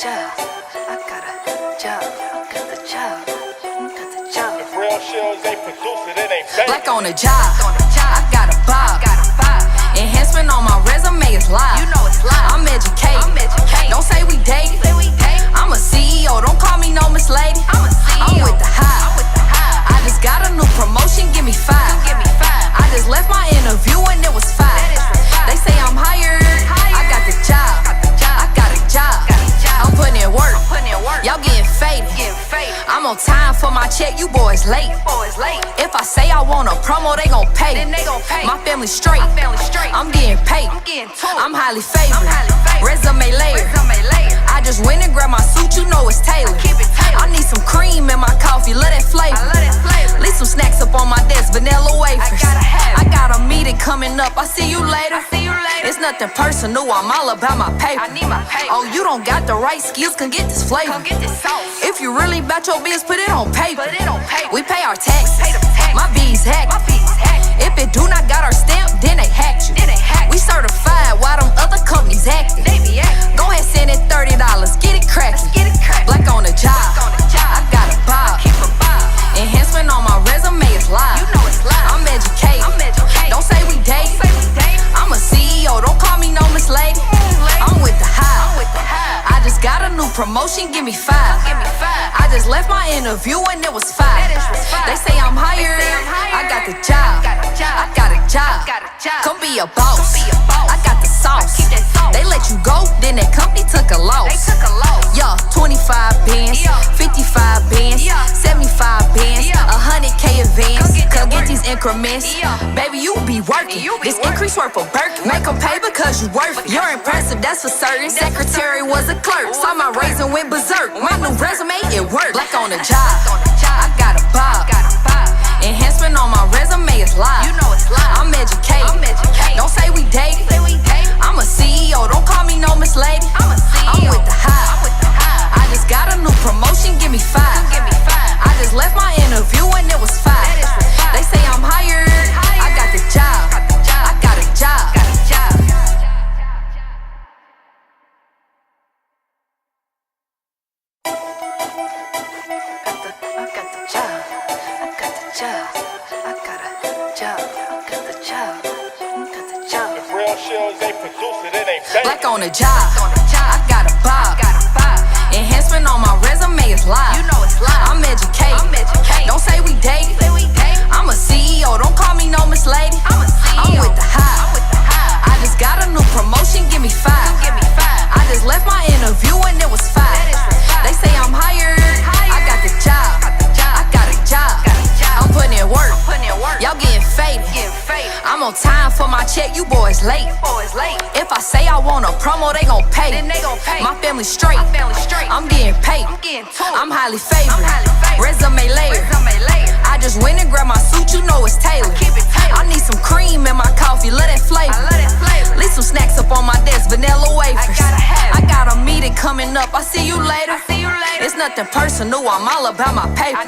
job. I got a job. Got the job. Got the job. If real shows ain't produce it, it ain't fake. Like on a job. I got a bob. Enhancement on my resume is live. You know it's live. I'm educated. Don't say we dated. I'm a CEO. Don't call me no Miss Lady. I'm with the high. I just got a new promotion. Give me 5. I just left my interview and it was 5. They say I'm hired. I got the job. I got a job. I'm putting in work. Y'all getting faded. I'm on time for my check. You boys late. If I say I want a promo, they gon' pay. My family straight. I'm getting paid. I'm highly favored. Resume layer. I just went and grabbed my suit. You know it's tailored. I need some cream in my coffee. Love that flavor. Leave some snacks up on my desk. Vanilla wafers. I got a meeting coming up. I see you later. It's nothing personal. I'm all about my paper. Oh, you don't got the right skills. Can get this flavor. If you really about your biz, put it on paper. We pay our taxes. My bees hacked. If it do not got our stamp, then they hacked you. We certified while them other companies acting. Go ahead, send it $30. Get it crackin'. Black on the job. I got a bob. Enhancement on my resume is live. I'm educated. Don't say we date. I'm a CEO. Don't call me no Miss Lady. I'm with the high. I just got a new promotion. Give me 5. I just left my interview and it was 5. They say I'm hired. I got the job. I got a job. Come be a boss. I got the sauce. They let you go, then that company took a loss. Yeah, 25 bands, 55 bands, 75 bands, 100K advance. Come get these increments. Baby, you be working. This increase worth a Birkin. Make them pay because you worth it. You're impressive, that's for certain. Secretary was a clerk. Saw my raise and went berserk. My new resume, it worked. Black on the job. I got a bob. Enhancement on my resume is live. I'm educated. Don't say we dated. I'm a CEO. Don't call me no Miss Lady. I'm with the high. I just got a new promotion. Give me 5. I just left my interview and it was 5. They say I'm hired. I got the job. I got a job. I got the job. I got the job. I got a job. I got the job. Got the job. If real shows ain't produce it, it ain't fake. Black on the job. I got a bob. Enhancement on my resume is live. I'm educated. Don't say we dated. I'm a CEO. Don't call me no Miss Lady. I'm with the high. I just got a new promotion. Give me 5. I just left my interview and it was 5. They say I'm hired. I got the job. I got a job. I'm putting in work. Y'all getting faded. I'm on time for my check. You boys late. If I say I want a promo, they gon' pay. My family straight. I'm getting paid. I'm highly favored. Resume layer. I just went and grabbed my suit. You know it's tailored. I need some cream in my coffee. Love that flavor. Leave some snacks up on my desk. Vanilla wafers. I got a meeting coming up. I see you later. It's nothing personal. I'm all about my paper.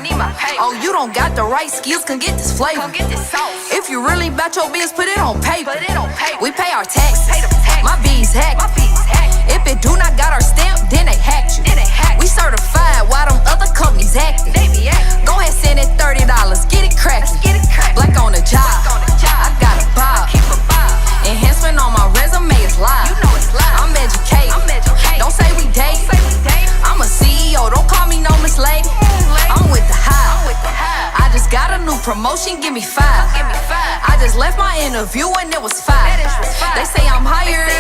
Oh, you don't got the right skills. Can get this flavor. If you really about your biz, put it on paper. We pay our taxes. My bees hacked. If it do not got our stamp, then they hacked you. We certified while them other companies acting. Go ahead, send it $30. Get it crackin'. Black on the job. I got a bob. Enhancement on my resume is live. I'm educated. Don't say we dated. I'm a CEO. Don't call me no Miss Lady. I'm with the high. I just got a new promotion. Give me 5. I just left my interview and it was 5. They say I'm hired.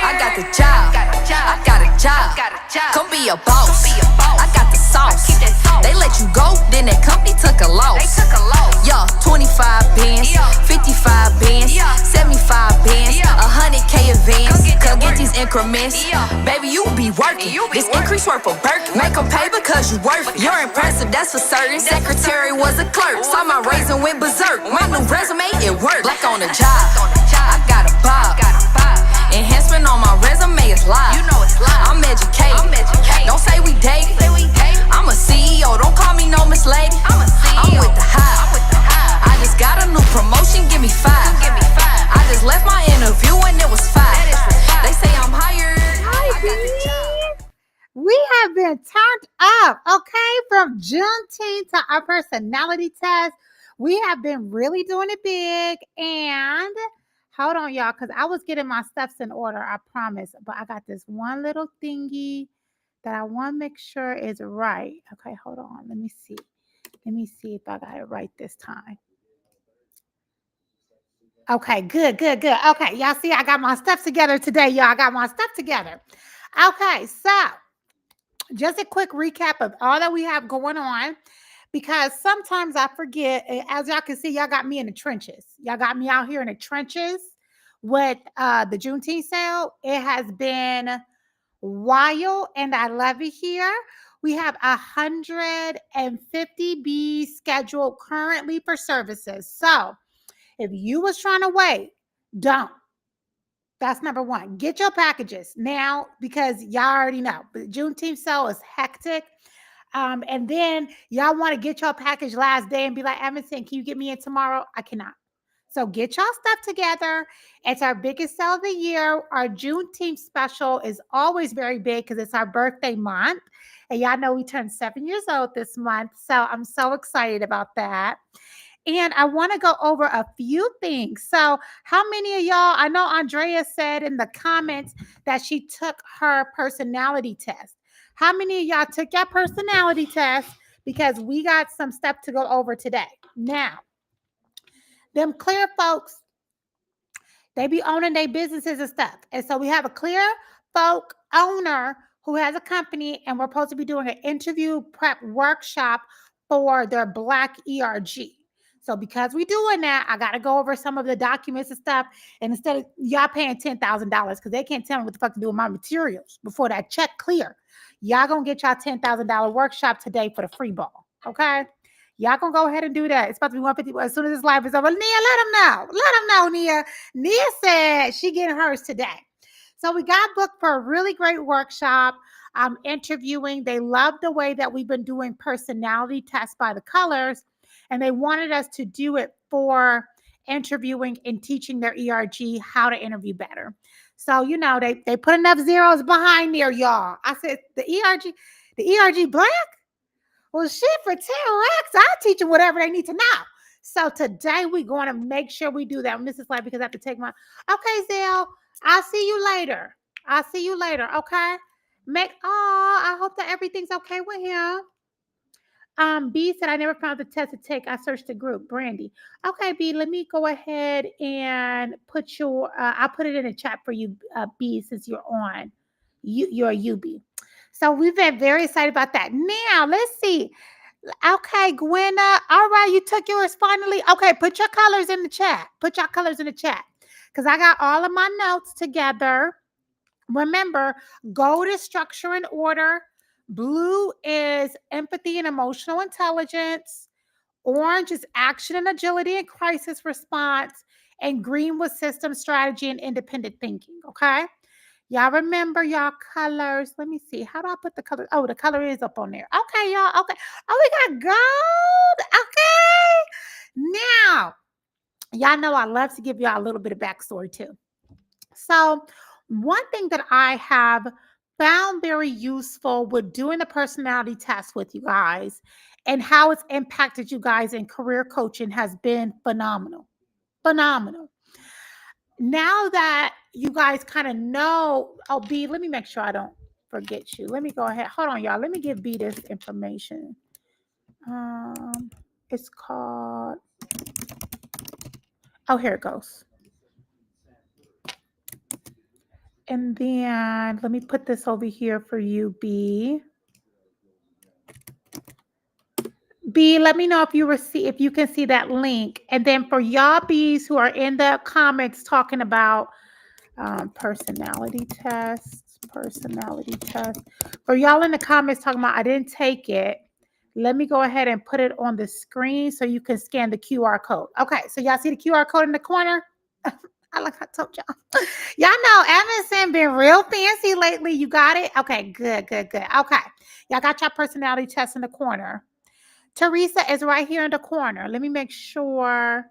I got the job. I got a job. Come be a boss. I got the sauce. They let you go, then that company took a loss. Yeah, 25 bands, 55 bands, 75 bands, 100K advance. Come get these increments. Baby, you be working. This increase worth a Birkin. Make them pay because you worth it. You're impressive, that's for certain. Secretary was a clerk. Saw my raise and went berserk. My new resume, it worked. Black on the job. I got a bob. Enhancement on my resume is live. I'm educated. Don't say we dated. I'm a CEO. Don't call me no Miss Lady. I'm with the high. I just got a new promotion. Give me 5. I just left my interview and it was 5. They say I'm hired. I got the job. We been turned up, okay? From Juneteenth to our personality test. We have been really doing it big. And hold on, y'all, because I was getting my steps in order, I promise. But I got this one little thingy that I want to make sure is right. Okay, hold on. Let me see. Let me see if I got it right this time. Okay, good, good, good. Okay, y'all see, I got my steps together today, y'all. I got my stuff together. Okay, so just a quick recap of all that we have going on because sometimes I forget. As y'all can see, y'all got me in the trenches. Y'all got me out here in the trenches with the Juneteenth sale. It has been wild, and I love it here. We have 150 Bs scheduled currently for services. So if you was trying to wait, don't. That's number one. Get your packages now because y'all already know. The Juneteenth sale is hectic. And then y'all want to get your package last day and be like, Emerson, can you get me in tomorrow? I cannot. So get y'all stuff together. It's our biggest sale of the year. Our Juneteenth special is always very big because it's our birthday month. And y'all know we turned 7 years old this month. So I'm so excited about that. And I want to go over a few things. So, how many of y'all? I know Andrea said in the comments that she took her personality test. How many of y'all took your personality test? Because we got some stuff to go over today. Now, them clear folks, they be owning their businesses and stuff. And so we have a clear folk owner who has a company, and we're supposed to be doing an interview prep workshop for their Black ERG. So because we're doing that, I got to go over some of the documents and stuff. And instead of y'all paying $10,000 because they can't tell me what the fuck to do with my materials before that check clear, y'all gonna get y'all $10,000 workshop today for the free ball. Okay. Y'all gonna go ahead and do that. It's about to be 150 as soon as this live is over. Nia, let them know. Let them know, Nia. Nia said she getting hers today. So we got booked for a really great workshop. Interviewing. They love the way that we've been doing personality tests by the colors, and they wanted us to do it for interviewing and teaching their ERG how to interview better. So, you know, they put enough zeros behind there, y'all. I said, the ERG Black? Well, shit, for 10 racks, I'll teach them whatever they need to know. So today we're going to make sure we do that. Mrs. Light, because I have to take my, okay, Zell, I'll see you later. I'll see you later, okay? I hope that everything's okay with him. B said, I never found the test to take. I searched the group. Brandy. Okay, B, let me go ahead and put I'll put it in the chat for you, B, since you're on. You're a UB. So we've been very excited about that. Now, let's see. Okay, Gwenna. All right, you took yours finally. Okay, put your colors in the chat. Put your colors in the chat because I got all of my notes together. Remember, gold is structure and order. Blue is empathy and emotional intelligence. Orange is action and agility and crisis response. And green was system strategy and independent thinking. Okay. Y'all remember y'all colors. Let me see. How do I put the color? Oh, the color is up on there. Okay, y'all. Okay. Oh, we got gold. Okay. Now, y'all know I love to give y'all a little bit of backstory too. So, one thing that I have found very useful with doing the personality test with you guys and how it's impacted you guys in career coaching has been phenomenal. Phenomenal. Now that you guys kind of know, oh, B, let me make sure I don't forget you. Let me go ahead. Hold on, y'all. Let me give B this information. It's called, oh, here it goes. And then let me put this over here for you, B. B, let me know if you can see that link. And then for y'all B's who are in the comments talking about personality test. For y'all in the comments talking about I didn't take it, let me go ahead and put it on the screen so you can scan the QR code. Okay, so y'all see the QR code in the corner? I told y'all. Y'all know Emerson been real fancy lately. You got it? Okay, good. Okay. Y'all got your personality test in the corner. Teresa is right here in the corner. Let me make sure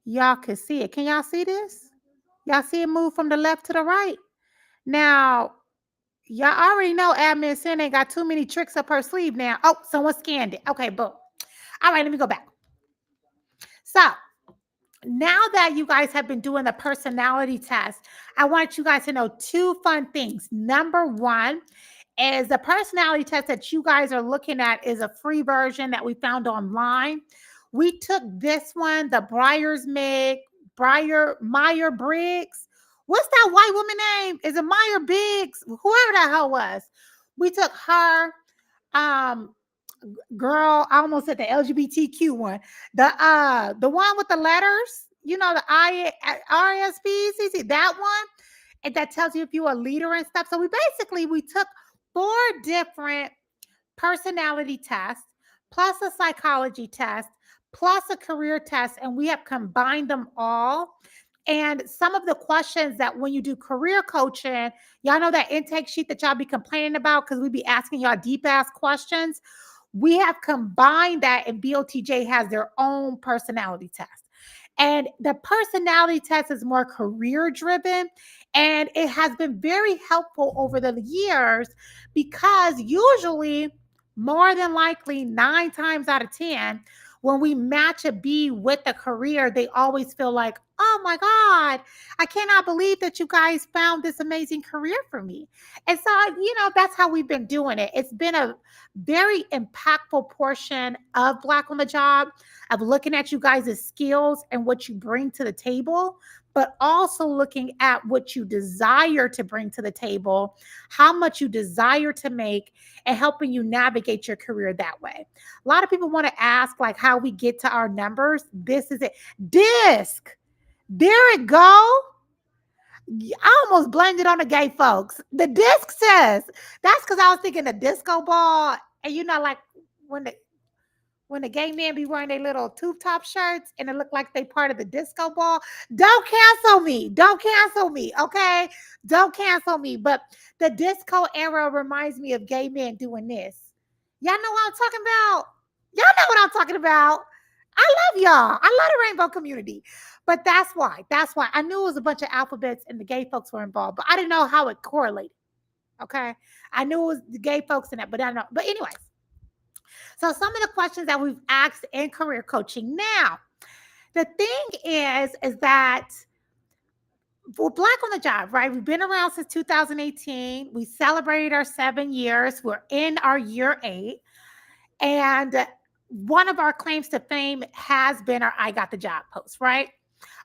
y'all can see it. Can y'all see this? Y'all see it move from the left to the right? Now, Y'all already know admin Sin ain't got too many tricks up her sleeve now. Oh, someone scanned it. Okay, boom. All right, let me go back. So now that you guys have been doing the personality test, I want you guys to know two fun things. Number one is the personality test that you guys are looking at is a free version that we found online. We took this one, the Meyer Briggs. What's that white woman name? Is it Meyer Biggs? Whoever that hell was. We took her. Um, girl, I almost said the LGBTQ one. The one with the letters, you know, the RSPCC, that one, and that tells you if you're a leader and stuff. So we took four different personality tests plus a psychology test plus a career test, and we have combined them all. And some of the questions that when you do career coaching, y'all know that intake sheet that y'all be complaining about because we be asking y'all deep ass questions. We have combined that, and BOTJ has their own personality test. And the personality test is more career driven, and it has been very helpful over the years because usually, more than likely, 9 times out of 10, when we match a B with a career, they always feel like, oh my God, I cannot believe that you guys found this amazing career for me. And so, that's how we've been doing it. It's been a very impactful portion of Black on the Job, of looking at you guys' skills and what you bring to the table, but also looking at what you desire to bring to the table, how much you desire to make, and helping you navigate your career that way. A lot of people want to ask, like, how we get to our numbers. This is it. DISC. There it go. I almost blended on the gay folks. The disc says that's because I was thinking the disco ball, and like when the gay men be wearing their little tube top shirts and it look like they part of the disco ball. Don't cancel me. Don't cancel me. Okay. Don't cancel me. But the disco era reminds me of gay men doing this. Y'all know what I'm talking about? Y'all know what I'm talking about. I love y'all. I love the rainbow community. But that's why. That's why. I knew it was a bunch of alphabets and the gay folks were involved, but I didn't know how it correlated. Okay. I knew it was the gay folks in it, but I don't know. But anyways. So some of the questions that we've asked in career coaching. Now, the thing is that for Black on the Job, right? We've been around since 2018. We celebrated our 7 years. We're in our year 8. And one of our claims to fame has been our I Got the Job post, right?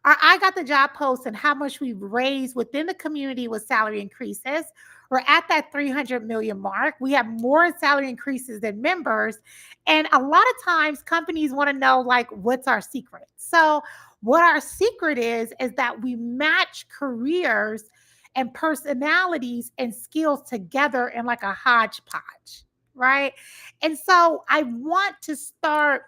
Our I Got the Job post and how much we've raised within the community with salary increases. We're at that 300 million mark. We have more salary increases than members. And a lot of times companies want to know, like, what's our secret? So what our secret is that we match careers and personalities and skills together in like a hodgepodge, right? And so I want to start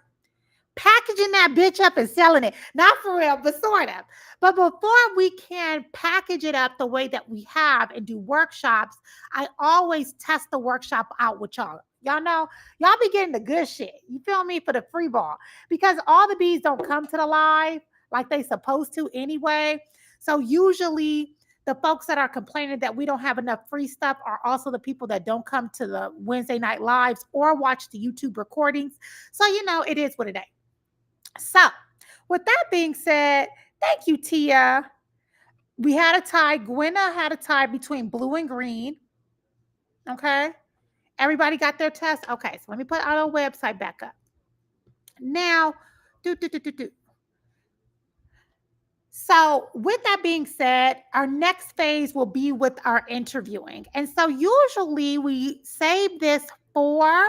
packaging that bitch up and selling it. Not for real, but sort of. But before we can package it up the way that we have and do workshops, I always test the workshop out with y'all. Y'all know, y'all be getting the good shit. You feel me? For the free ball. Because all the bees don't come to the live like they supposed to anyway. So usually the folks that are complaining that we don't have enough free stuff are also the people that don't come to the Wednesday night lives or watch the YouTube recordings. So, it is what it is. So, with that being said, thank you, Tia. We had a tie. Gwenna had a tie between blue and green. Okay. Everybody got their test. Okay. So let me put our website back up. Now, So, with that being said, our next phase will be with our interviewing. And so, usually we save this for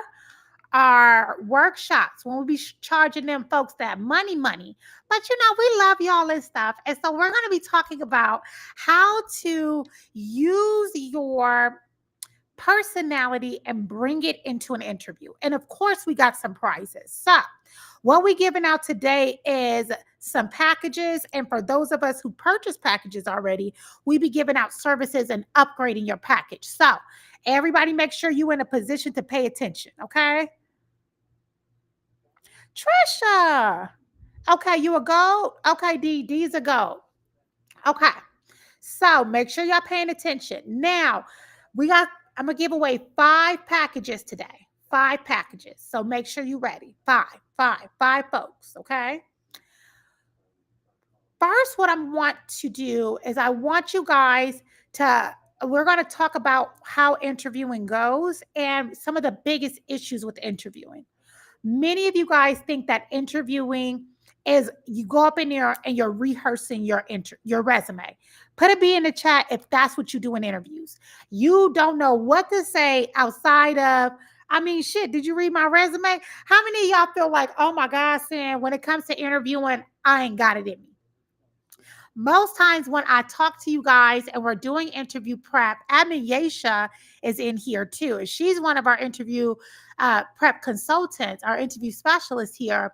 our workshops when we be charging them folks that money. But we love y'all and stuff. And so, we're going to be talking about how to use your personality and bring it into an interview. And of course, we got some prizes. So, what we're giving out today is some packages. And for those of us who purchase packages already, we be giving out services and upgrading your package. So, everybody make sure you're in a position to pay attention, okay? Trisha. Okay, you a gold? Okay, D's a gold. Okay. So make sure y'all paying attention. Now, we got I'm going to give away 5 packages today. 5 packages. So make sure you're ready. 5 folks. Okay. First, what I want to do is I want you guys we're going to talk about how interviewing goes and some of the biggest issues with interviewing. Many of you guys think that interviewing is you go up in there and you're rehearsing your resume. Put a B in the chat if that's what you do in interviews. You don't know what to say outside of, I mean, shit, did you read my resume? How many of y'all feel like, oh my God, Sam, when it comes to interviewing, I ain't got it in me? Most times when I talk to you guys and we're doing interview prep, Admin Yesha is in here too. And she's one of our interview prep consultants, our interview specialist here.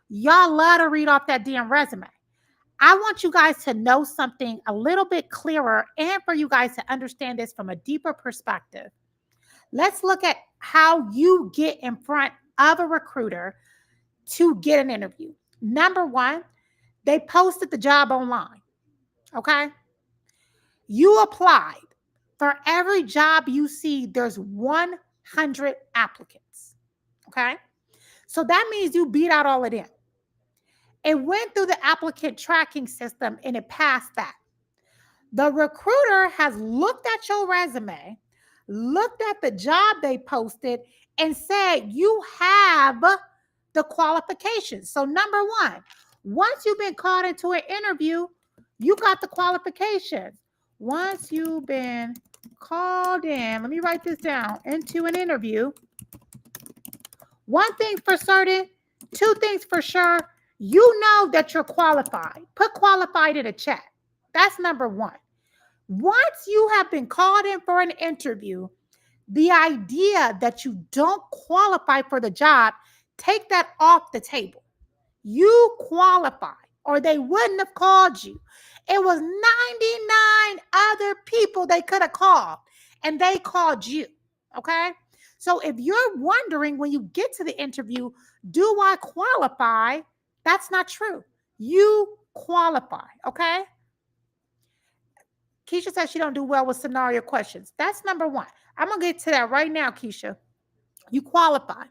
Y'all love to read off that damn resume. I want you guys to know something a little bit clearer and for you guys to understand this from a deeper perspective. Let's look at how you get in front of a recruiter to get an interview. Number one, they posted the job online. Okay. You applied. For every job you see, there's 100 applicants. Okay. So that means you beat out all of them. It went through the applicant tracking system and it passed that. The recruiter has looked at your resume, looked at the job they posted, and said you have the qualifications. So, number one, once you've been called into an interview, you got the qualifications. Once you've been called in, let me write this down, into an interview. One thing for certain, 2 things for sure, you know that you're qualified. Put qualified in a chat. That's number one. Once you have been called in for an interview, the idea that you don't qualify for the job, take that off the table. You qualify, or they wouldn't have called you. It was 99 other people they could have called, and they called you. Okay? So if you're wondering when you get to the interview, do I qualify? That's not true. You qualify. Okay? Keisha says she don't do well with scenario questions. That's number one. I'm going to get to that right now, Keisha. You qualify.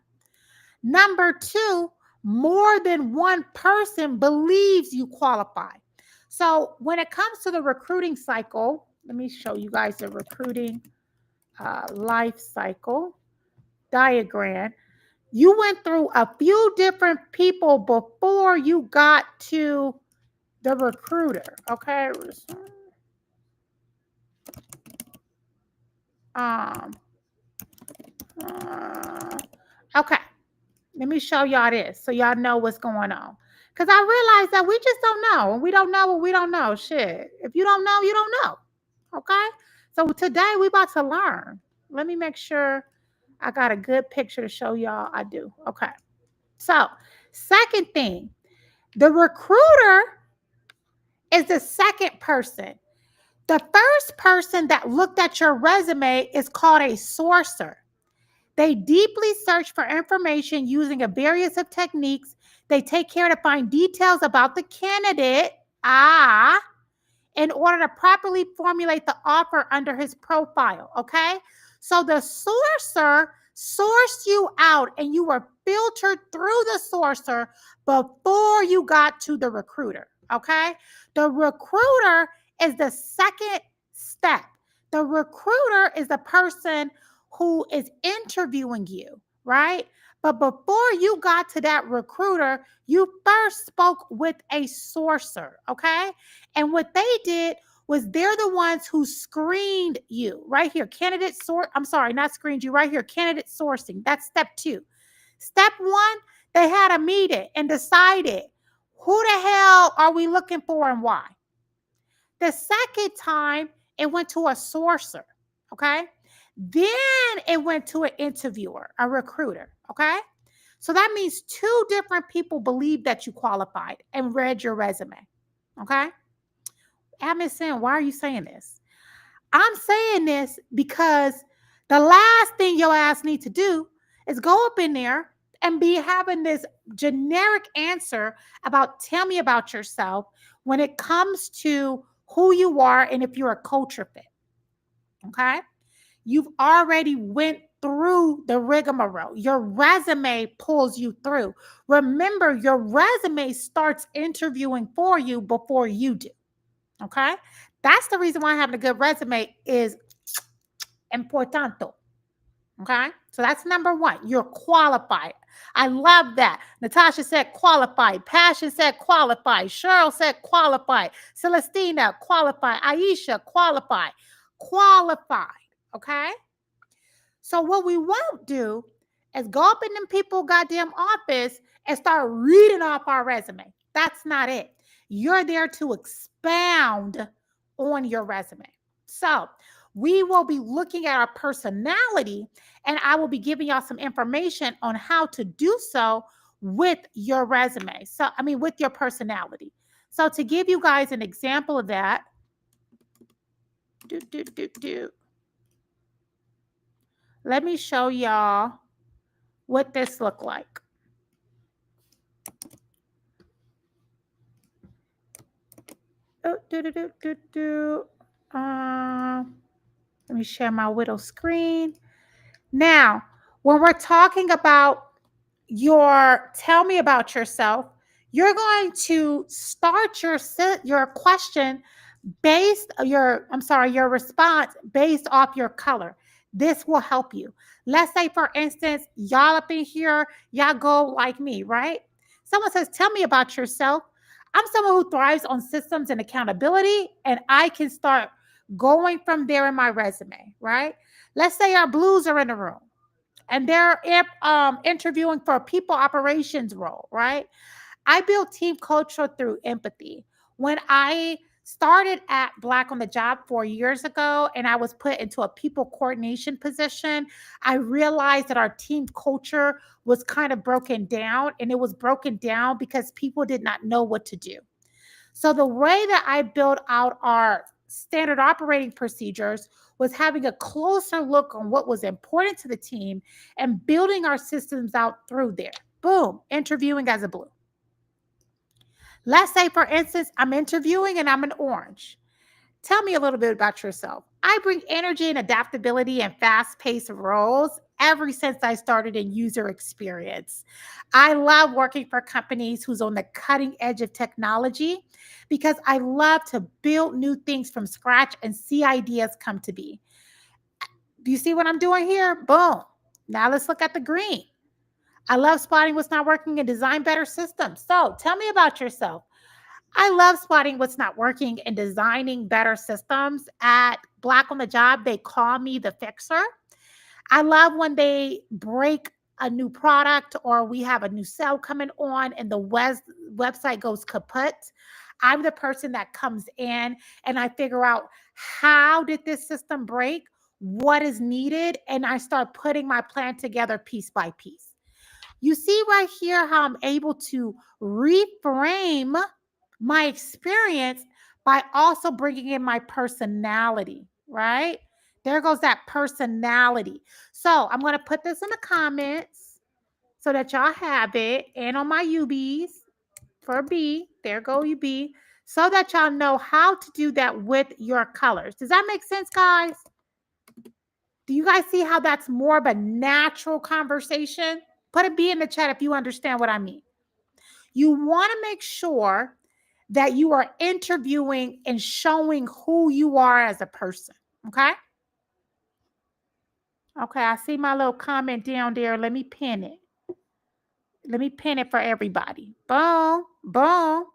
Number two, more than one person believes you qualify. So when it comes to the recruiting cycle, let me show you guys the recruiting life cycle diagram. You went through a few different people before you got to the recruiter. Okay. Okay. Let me show y'all this so y'all know what's going on. Because I realize that we just don't know. And we don't know what we don't know. Shit. If you don't know, you don't know. Okay? So today we about to learn. Let me make sure I got a good picture to show y'all I do. Okay. So, second thing, the recruiter is the second person. The first person that looked at your resume is called a sourcer. They deeply search for information using a various of techniques. They take care to find details about the candidate, in order to properly formulate the offer under his profile, okay? So the sourcer sourced you out and you were filtered through the sourcer before you got to the recruiter, okay? The recruiter is the second step. The recruiter is the person who is interviewing you, right? But before you got to that recruiter, you first spoke with a sourcer, okay? And what they did was they're the ones who screened you right here. Not screened you right here. Candidate sourcing. That's step 2. Step 1, they had a meeting and decided who the hell are we looking for and why. The second time, it went to a sourcer, okay? Then it went to an interviewer, a recruiter, okay? So that means 2 different people believed that you qualified and read your resume, okay? I'm saying, why are you saying this? I'm saying this because the last thing your ass need to do is go up in there and be having this generic answer about tell me about yourself when it comes to who you are and if you're a culture fit, okay? You've already went through the rigmarole. Your resume pulls you through. Remember, your resume starts interviewing for you before you do. Okay? That's the reason why having a good resume is importante. Okay? So that's number one. You're qualified. I love that. Natasha said qualified. Passion said qualified. Cheryl said qualified. Celestina qualified. Aisha qualified. Qualified. Okay? So what we won't do is go up in them people goddamn office and start reading off our resume. That's not it. You're there to expound on your resume. So we will be looking at our personality, and I will be giving y'all some information on how to do so with your resume. So, I mean, with your personality. So to give you guys an example of that, let me show y'all what this look like. Let me share my widow screen. Now, when we're talking about your tell me about yourself, you're going to start your question your response based off your color. This will help you. Let's say, for instance, y'all up in here, y'all go like me, right? Someone says, tell me about yourself. I'm someone who thrives on systems and accountability, and I can start going from there in my resume, right? Let's say our blues are in the room and they're interviewing for a people operations role, right? I build team culture through empathy. When I started at Black on the Job 4 years ago and I was put into a people coordination position, I realized that our team culture was kind of broken down, and it was broken down because people did not know what to do. So the way that I built out our standard operating procedures was having a closer look on what was important to the team and building our systems out through there. Boom, interviewing as a blue. Let's say, for instance, I'm interviewing and I'm an orange. Tell me a little bit about yourself. I bring energy and adaptability and fast-paced roles ever since I started in user experience. I love working for companies who's on the cutting edge of technology because I love to build new things from scratch and see ideas come to be. Do you see what I'm doing here? Boom. Now let's look at the green. I love spotting what's not working and design better systems. So tell me about yourself. I love spotting what's not working and designing better systems. At Black on the Job, they call me the fixer. I love when they break a new product or we have a new sale coming on and the website goes kaput. I'm the person that comes in and I figure out, how did this system break? What is needed? And I start putting my plan together piece by piece. You see right here how I'm able to reframe my experience by also bringing in my personality, right? There goes that personality. So I'm going to put this in the comments so that y'all have it, and on my UBs for B, there go UB, so that y'all know how to do that with your colors. Does that make sense, guys? Do you guys see how that's more of a natural conversation? Put a B in the chat if you understand what I mean. You want to make sure that you are interviewing and showing who you are as a person. Okay? Okay, I see my little comment down there. Let me pin it. Let me pin it for everybody. Boom, boom.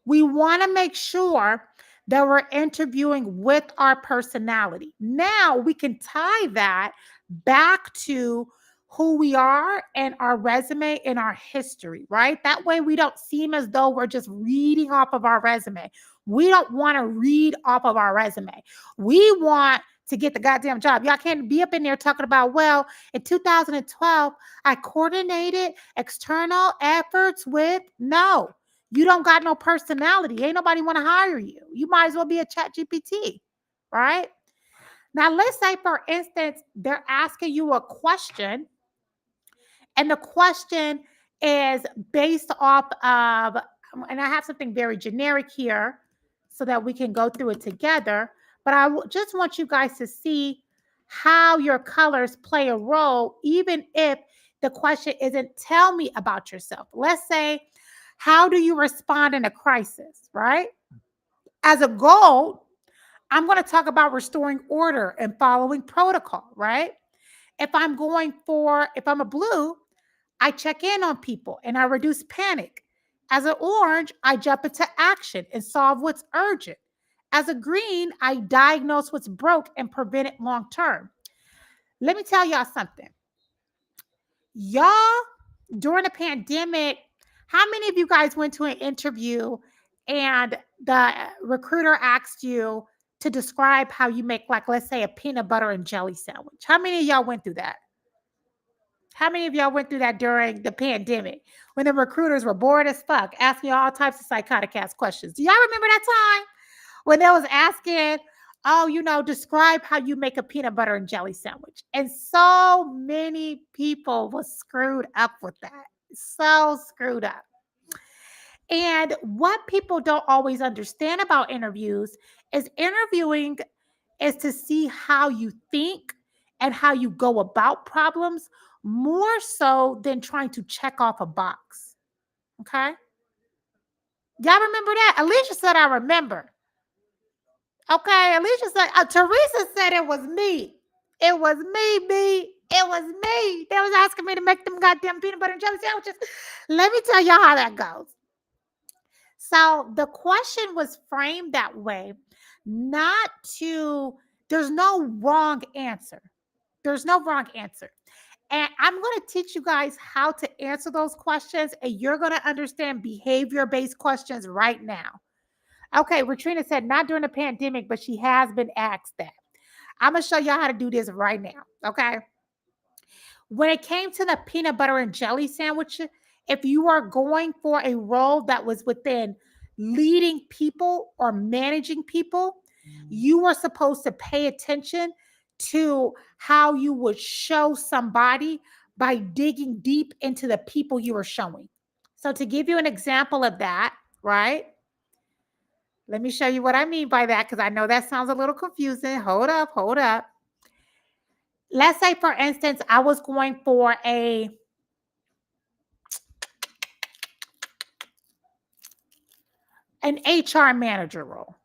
We want to make sure that we're interviewing with our personality. Now we can tie that back to who we are and our resume and our history, right? That way we don't seem as though we're just reading off of our resume. We don't want to read off of our resume. We want to get the goddamn job. Y'all can't be up in there talking about, well, in 2012, I coordinated external efforts with, no. You don't got no personality. Ain't nobody want to hire you. You might as well be a chat GPT, right? Now, let's say, for instance, they're asking you a question, and the question is based off of, and I have something very generic here so that we can go through it together, but just want you guys to see how your colors play a role, even if the question isn't tell me about yourself. Let's say, how do you respond in a crisis, right? As a goal, I'm going to talk about restoring order and following protocol, right? If I'm a blue, I check in on people and I reduce panic. As an orange, I jump into action and solve what's urgent. As a green, I diagnose what's broke and prevent it long term. Let me tell y'all something. Y'all, during the pandemic, how many of you guys went to an interview and the recruiter asked you to describe how you make, like, let's say, a peanut butter and jelly sandwich? How many of y'all went through that? How many of y'all went through that during the pandemic when the recruiters were bored as fuck, asking all types of psychotic ass questions? Do y'all remember that time when they was asking, oh, describe how you make a peanut butter and jelly sandwich? And so many people was screwed up with that. So screwed up. And what people don't always understand about interviews is interviewing is to see how you think and how you go about problems more so than trying to check off a box. Okay? Y'all remember that? Alicia said, I remember. Okay, Alicia said, Teresa said it was me. It was me, B. It was me. They was asking me to make them goddamn peanut butter and jelly sandwiches. Let me tell y'all how that goes. So the question was framed that way, not to, there's no wrong answer. There's no wrong answer. And I'm going to teach you guys how to answer those questions, and you're going to understand behavior-based questions right now. Okay, Retrina said not during the pandemic, but she has been asked that. I'm going to show y'all how to do this right now, okay? When it came to the peanut butter and jelly sandwich, if you are going for a role that was within leading people or managing people, you were supposed to pay attention to how you would show somebody by digging deep into the people you were showing. So to give you an example of that, right? Let me show you what I mean by that, because I know that sounds a little confusing. Hold up. Let's say, for instance, I was going for an HR manager role.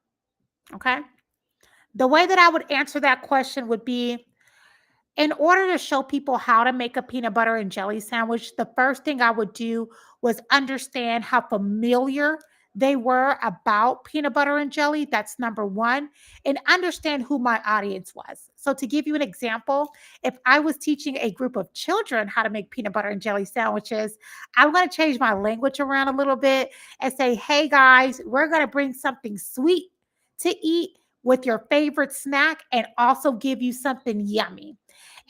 Okay. The way that I would answer that question would be, in order to show people how to make a peanut butter and jelly sandwich, the first thing I would do was understand how familiar they were about peanut butter and jelly. That's number one. And understand who my audience was. So to give you an example, if I was teaching a group of children how to make peanut butter and jelly sandwiches, I'm going to change my language around a little bit and say, hey guys, we're going to bring something sweet to eat with your favorite snack and also give you something yummy.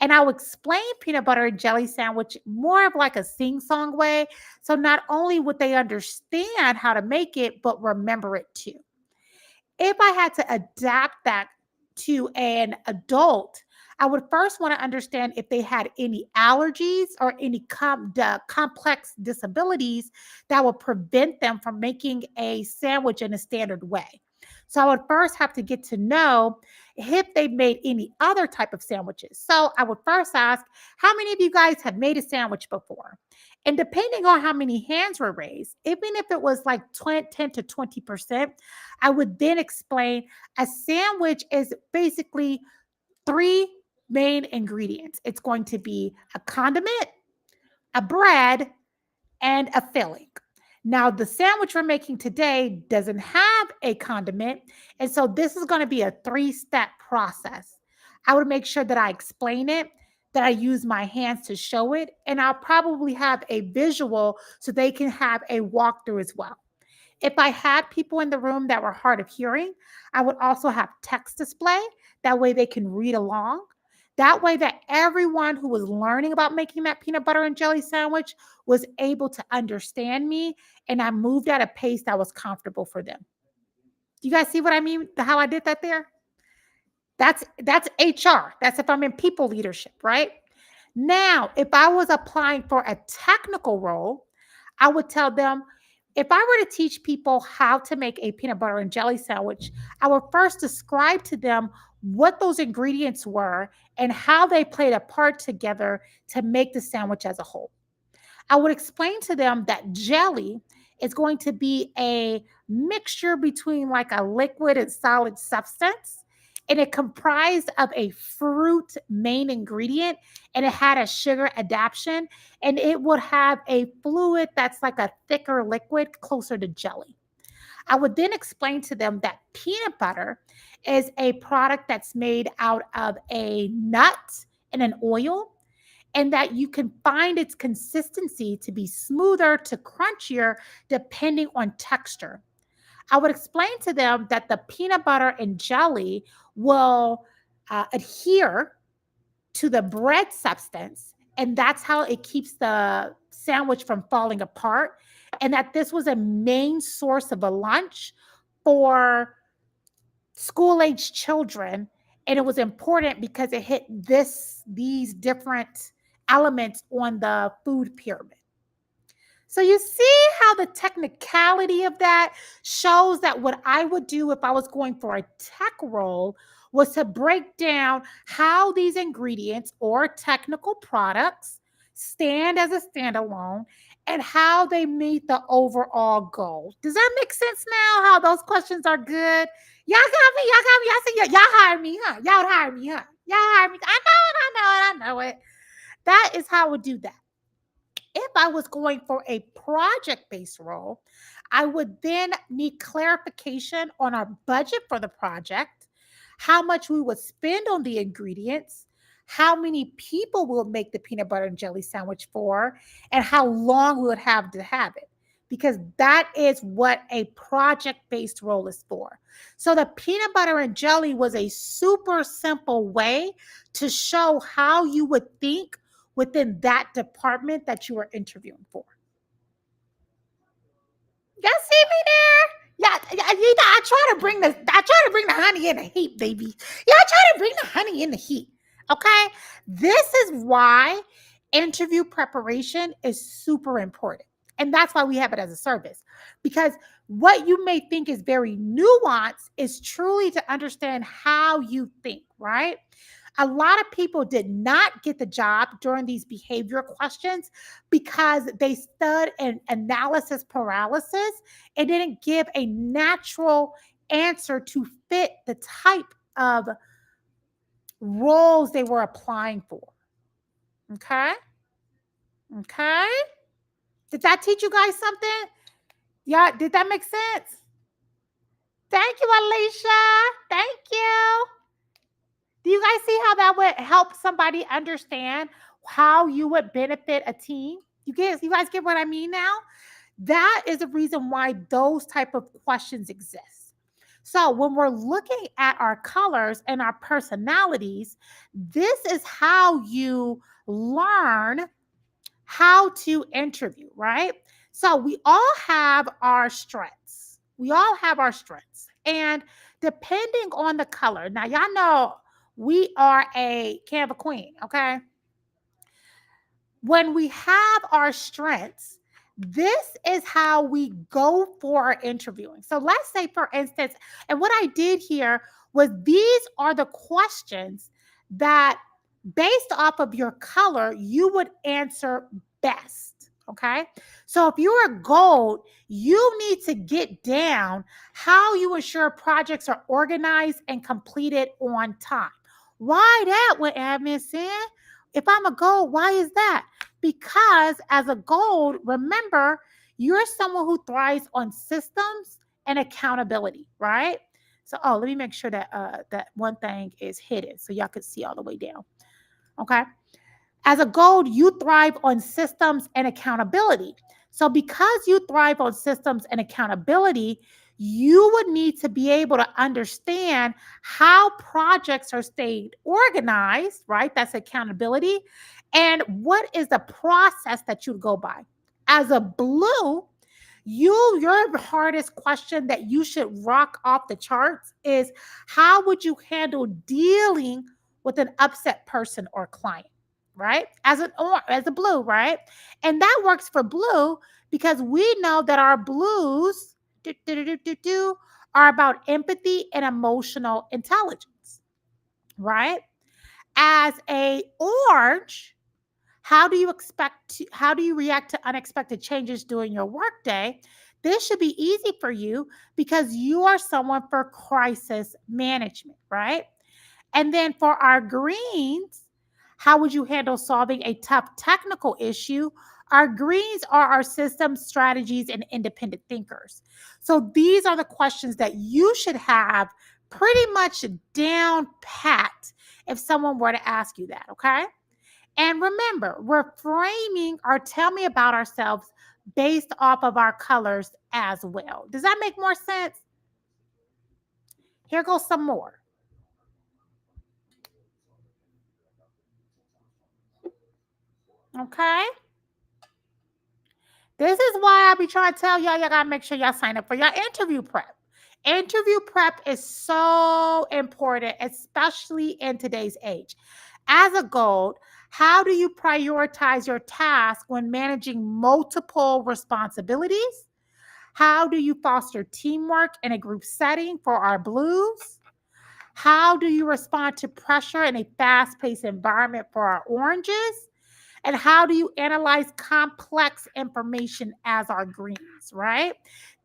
And I'll explain peanut butter and jelly sandwich more of like a sing-song way. So not only would they understand how to make it, but remember it too. If I had to adapt that to an adult, I would first want to understand if they had any allergies or any complex disabilities that would prevent them from making a sandwich in a standard way. So I would first have to get to know if they've made any other type of sandwiches. So I would first ask, how many of you guys have made a sandwich before? And depending on how many hands were raised, even if it was like 10 to 20%, I would then explain a sandwich is basically 3 main ingredients. It's going to be a condiment, a bread, and a filling. Now, the sandwich we're making today doesn't have a condiment. And so this is going to be a 3-step process. I would make sure that I explain it, that I use my hands to show it, and I'll probably have a visual so they can have a walkthrough as well. If I had people in the room that were hard of hearing, I would also have text display. That way they can read along. That way that everyone who was learning about making that peanut butter and jelly sandwich was able to understand me, and I moved at a pace that was comfortable for them. You guys see what I mean? How I did that there? That's HR. That's if I'm in people leadership, right? Now, if I was applying for a technical role, I would tell them, If I were to teach people how to make a peanut butter and jelly sandwich, I would first describe to them what those ingredients were and how they played a part together to make the sandwich as a whole. I would explain to them that jelly is going to be a mixture between like a liquid and solid substance. And it comprised of a fruit main ingredient, and it had a sugar adaptation, and it would have a fluid that's like a thicker liquid closer to jelly. I would then explain to them that peanut butter is a product that's made out of a nut and an oil, and that you can find its consistency to be smoother to crunchier depending on texture. I would explain to them that the peanut butter and jelly will adhere to the bread substance, and that's how it keeps the sandwich from falling apart. And that this was a main source of a lunch for school age children, and it was important because it hit these different elements on the food pyramid. So you see how the technicality of that shows that what I would do if I was going for a tech role was to break down how these ingredients or technical products stand as a standalone and how they meet the overall goal. Does that make sense now? How those questions are good? Y'all got me. Y'all got me. I see y'all hired me, huh? Y'all hired me, huh? Y'all hired me. I know it. I know it. I know it. That is how I would do that. If I was going for a project based role, I would then need clarification on our budget for the project, how much we would spend on the ingredients, how many people we would make the peanut butter and jelly sandwich for, and how long we would have to have it. Because that is what a project based role is for. So the peanut butter and jelly was a super simple way to show how you would think within that department that you are interviewing for. Y'all see me there? Yeah, you know, I try to bring the honey in the heat, baby. Yeah, I try to bring the honey in the heat. Okay? This is why interview preparation is super important. And that's why we have it as a service. Because what you may think is very nuanced is truly to understand how you think, right? A lot of people did not get the job during these behavior questions because they stood in analysis paralysis and didn't give a natural answer to fit the type of roles they were applying for. Okay? Okay? Did that teach you guys something? Yeah, did that make sense? Thank you, Alicia. Thank you. Do you guys see how that would help somebody understand how you would benefit a team? You guys get what I mean now? That is the reason why those type of questions exist. So when we're looking at our colors and our personalities, this is how you learn how to interview, right? So we all have our strengths. We all have our strengths. And depending on the color, now y'all know we are a Canva queen, okay? When we have our strengths, this is how we go for our interviewing. So let's say, for instance, and what I did here was these are the questions that, based off of your color, you would answer best. Okay. So if you're a gold, you need to get down how you ensure projects are organized and completed on time. Why that, what admin said? If I'm a gold, why is that? Because as a gold, remember, you're someone who thrives on systems and accountability, right? So, let me make sure that that one thing is hidden so y'all can see all the way down. Okay. As a gold, you thrive on systems and accountability. So because you thrive on systems and accountability, you would need to be able to understand how projects are stayed organized, right? That's accountability. And what is the process that you go by? As a blue, your hardest question that you should rock off the charts is, how would you handle dealing with an upset person or client? right? As a blue, right? And that works for blue because we know that our blues are about empathy and emotional intelligence, right? As a orange, how do you react to unexpected changes during your workday? This should be easy for you because you are someone for crisis management, right? And then for our greens, how would you handle solving a tough technical issue? Our greens are our system strategies and independent thinkers. So these are the questions that you should have pretty much down pat if someone were to ask you that, okay? And remember, we're framing or tell me about ourselves based off of our colors as well. Does that make more sense? Here goes some more. Okay. This is why I be trying to tell y'all gotta make sure y'all sign up for your interview prep. Interview prep is so important, especially in today's age. As a goal, how do you prioritize your task when managing multiple responsibilities? How do you foster teamwork in a group setting for our blues? How do you respond to pressure in a fast paced environment for our oranges? And how do you analyze complex information as our greens, right?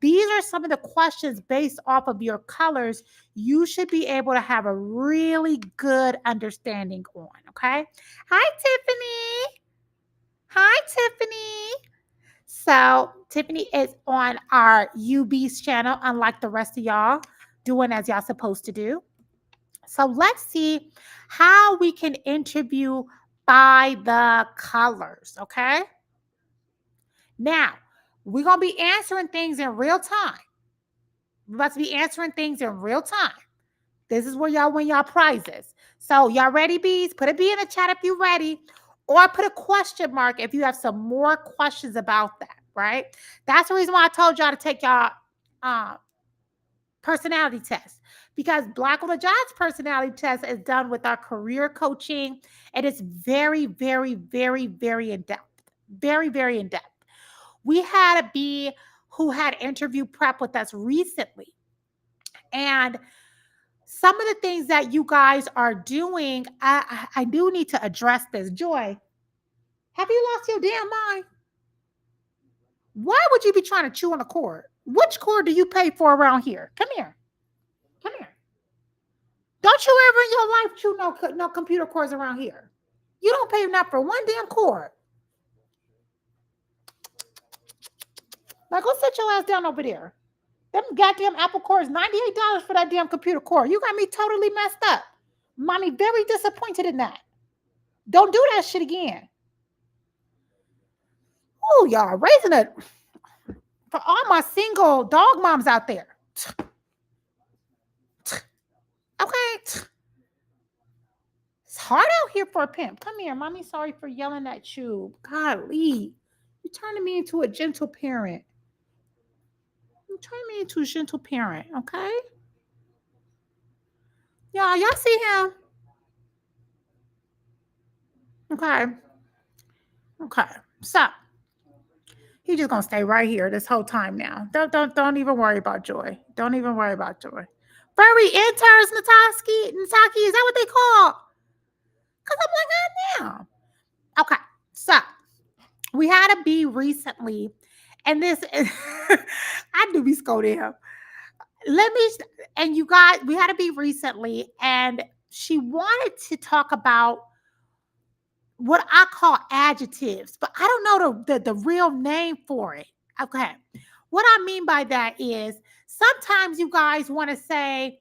These are some of the questions based off of your colors you should be able to have a really good understanding on, okay? Hi, Tiffany. Hi, Tiffany. So, Tiffany is on our UB's channel, unlike the rest of y'all, doing as y'all supposed to do. So let's see how we can interview by the colors, okay? Now, we're going to be answering things in real time. We're about to be answering things in real time. This is where y'all win y'all prizes. So y'all ready, bees? Put a B in the chat if you're ready, or put a question mark if you have some more questions about that, right? That's the reason why I told y'all to take y'all personality test, because Black on the Jobs personality test is done with our career coaching, and it's very, very, very, very in depth. Very, very in depth. We had a bee who had interview prep with us recently. And some of the things that you guys are doing, I do need to address this. Joy, have you lost your damn mind? Why would you be trying to chew on a cord? Which cord do you pay for around here? Come here. Come here. Don't you ever in your life chew no computer cords around here. You don't pay enough for one damn cord. Now go sit your ass down over there. Them goddamn Apple cords, $98 for that damn computer cord. You got me totally messed up. Mommy very disappointed in that. Don't do that shit again. Oh, y'all raising it for all my single dog moms out there. Okay. It's hard out here for a pimp. Come here. Mommy sorry for yelling at you. Golly. You're turning me into a gentle parent. You're turning me into a gentle parent, okay? Y'all see him? Okay. Okay. So he's just gonna stay right here this whole time now. Don't even worry about Joy. Don't even worry about Joy. Furry interns, Nataki, is that what they call? Because I'm like, God damn. Okay, so we had a bee recently, and this is, I do be scolding him. You guys, we had a bee recently, and she wanted to talk about what I call adjectives, but I don't know the real name for it. Okay. What I mean by that is sometimes you guys want to say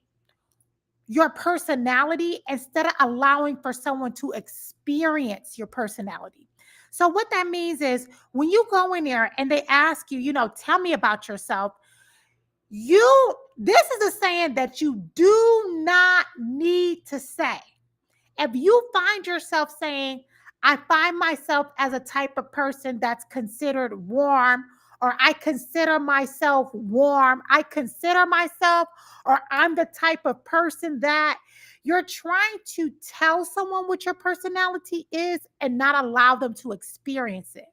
your personality instead of allowing for someone to experience your personality. So what that means is when you go in there and they ask you, tell me about yourself, this is a saying that you do not need to say. If you find yourself saying, I find myself as a type of person that's considered warm or I consider myself warm. I consider myself, or I'm the type of person that you're trying to tell someone what your personality is and not allow them to experience it.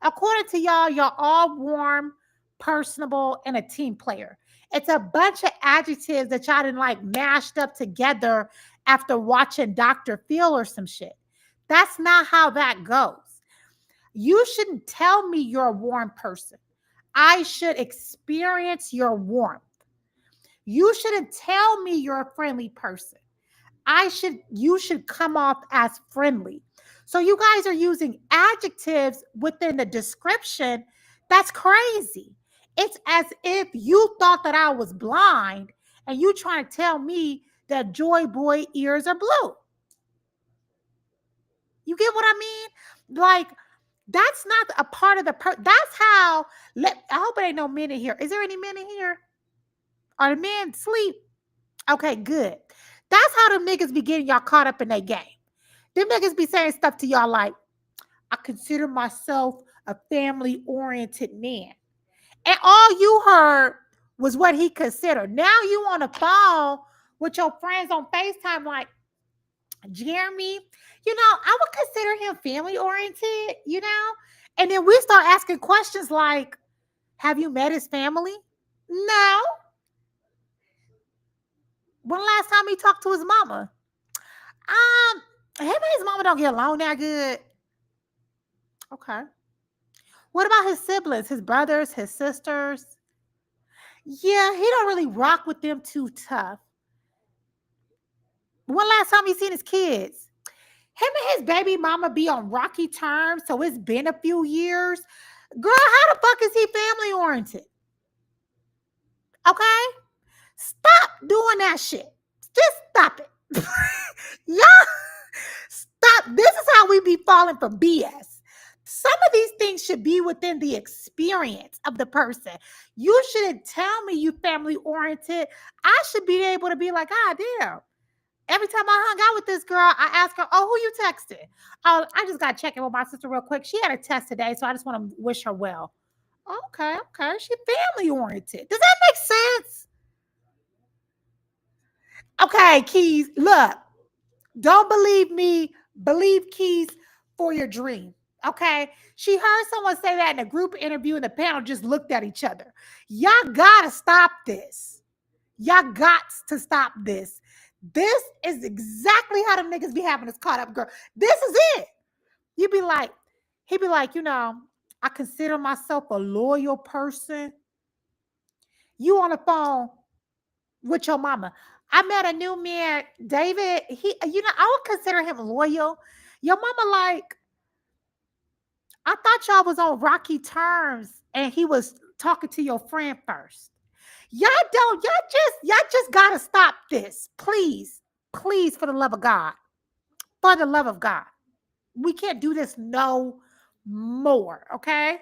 According to y'all, you're all warm, personable, and a team player. It's a bunch of adjectives that y'all didn't like mashed up together after watching Dr. Phil or some shit. That's not how that goes. You shouldn't tell me you're a warm person. I should experience your warmth. You shouldn't tell me you're a friendly person. You should come off as friendly. So you guys are using adjectives within the description. That's crazy. It's as if you thought that I was blind and you trying to tell me that Joy Boy ears are blue. You get what I mean? Like, that's not a part of that's how I hope it ain't no men in here. Is there any men in here? Are the men sleep? Okay, good. That's how the niggas be getting y'all caught up in their game. Them niggas be saying stuff to y'all like, I consider myself a family-oriented man. And all you heard was what he considered. Now you on the phone with your friends on FaceTime like, Jeremy, I would consider him family-oriented. And then we start asking questions like, have you met his family? No. When the last time he talked to his mama? Him and his mama don't get along that good. Okay. What about his siblings, his brothers, his sisters? Yeah, he don't really rock with them too tough. When last time he seen his kids? Him and his baby mama be on rocky terms, so it's been a few years. Girl, how the fuck is he family oriented? Okay? Stop doing that shit. Just stop it. Y'all, stop. This is how we be falling for BS. Some of these things should be within the experience of the person. You shouldn't tell me you family oriented. I should be able to be like, damn. Every time I hung out with this girl, I asked her, oh, who you texting? Oh, I just got to check in with my sister real quick. She had a test today, so I just want to wish her well. Okay. She family oriented. Does that make sense? Okay, Keys, look, don't believe me. Believe Keys for your dream. Okay. She heard someone say that in a group interview and the panel just looked at each other. Y'all gotta stop this. Y'all got to stop this. This is exactly how the niggas be having us caught up, girl. This is it. He'd be like, I consider myself a loyal person. You on the phone with your mama. I met a new man, David. I would consider him loyal. Your mama like, I thought y'all was on rocky terms and he was talking to your friend first. Y'all just gotta stop this. Please, for the love of God. For the love of God. We can't do this no more, okay?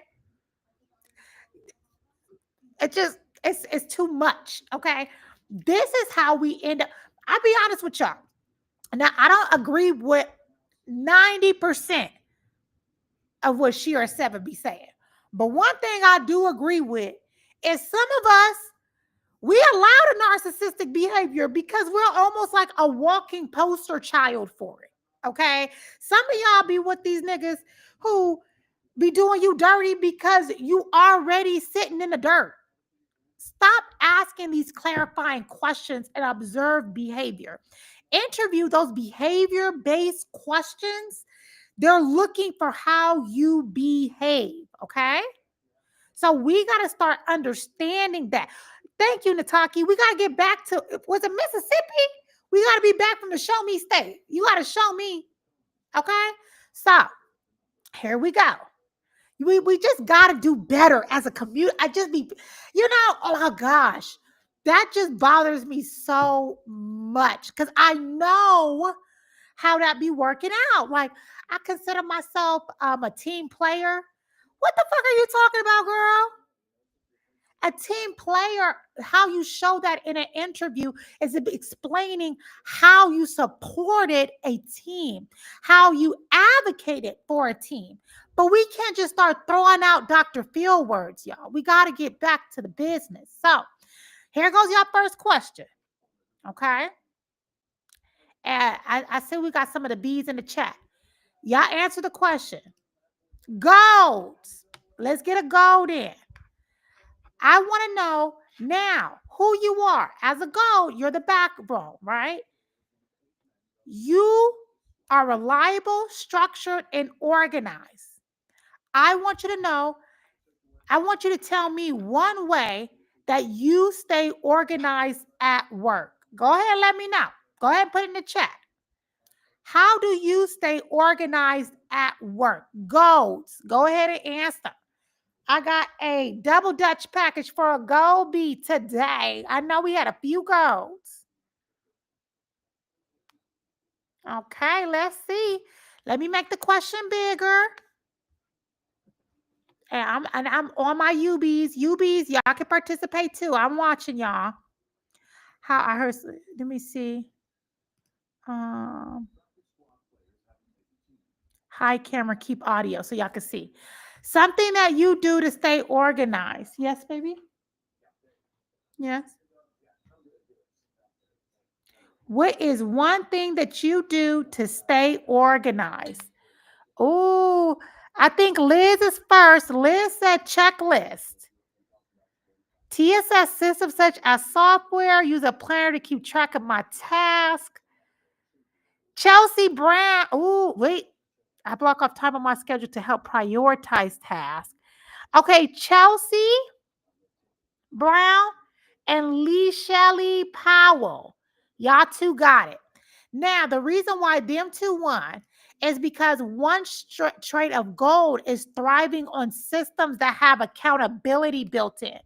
It's too much, okay? This is how we end up. I'll be honest with y'all. Now, I don't agree with 90% of what she or Seven be saying. But one thing I do agree with is some of us, we allow the narcissistic behavior because we're almost like a walking poster child for it. Okay. Some of y'all be with these niggas who be doing you dirty because you already sitting in the dirt. Stop asking these clarifying questions and observe behavior. Interview those behavior-based questions. They're looking for how you behave. Okay. So we got to start understanding that. Thank you, Nataki. We got to get back to, was it Mississippi? We got to be back from the show me state. You got to show me. Okay. So here we go. We just got to do better as a community. Oh my gosh, that just bothers me so much because I know how that be working out. Like, I consider myself a team player. What the fuck are you talking about, girl? A team player, how you show that in an interview is explaining how you supported a team, how you advocated for a team. But we can't just start throwing out Dr. Phil words, y'all. We got to get back to the business. So here goes your first question. Okay. And I see we got some of the B's in the chat. Y'all answer the question. Golds. Let's get a gold in. I want to know now who you are. As a gold, you're the backbone, right? You are reliable, structured, and organized. I want you to know, I want you to tell me one way that you stay organized at work. Go ahead and let me know. Go ahead and put it in the chat. How do you stay organized at work? Golds. Go ahead and answer. I got a double Dutch package for a gold bee today. I know we had a few golds. Okay, let's see. Let me make the question bigger. And I'm on my UBs. UBs, y'all can participate too. I'm watching y'all. How I heard. Let me see. High camera, keep audio so y'all can see. Something that you do to stay organized. Yes, baby? Yes. What is one thing that you do to stay organized? Oh, I think Liz is first. Liz said checklist. TSS systems such as software, use a planner to keep track of my task. Chelsea Brown. Oh, wait. I block off time on my schedule to help prioritize tasks. Okay, Chelsea Brown and Lee Shelley Powell. Y'all two got it. Now, the reason why them two won is because one trait of gold is thriving on systems that have accountability built in.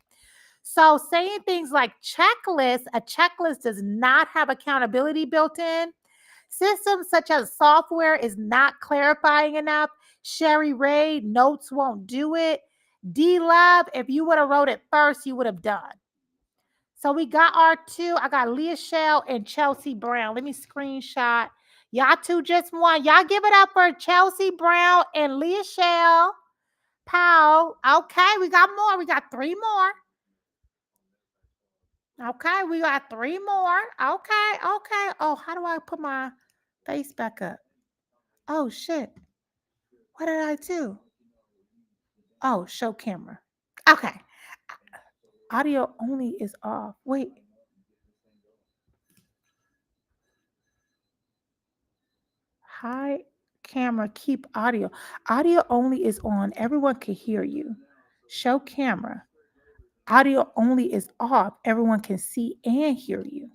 So saying things like checklist, a checklist does not have accountability built in. Systems such as software is not clarifying enough. Sherry Ray, notes won't do it. D Love, if you would have wrote it first, you would have done. So we got our two. I got Leah Shell and Chelsea Brown. Let me screenshot. Y'all two just won. Y'all give it up for Chelsea Brown and Leah Shell Powell. Okay, we got more. We got three more. Okay, we got three more. Okay, okay. Oh, how do I put my face back up? Oh, shit. What did I do? Oh, show camera. Okay. Audio only is off. Wait. Hi, camera, keep audio. Audio only is on. Everyone can hear you. Show camera. Audio only is off. Everyone can see and hear you.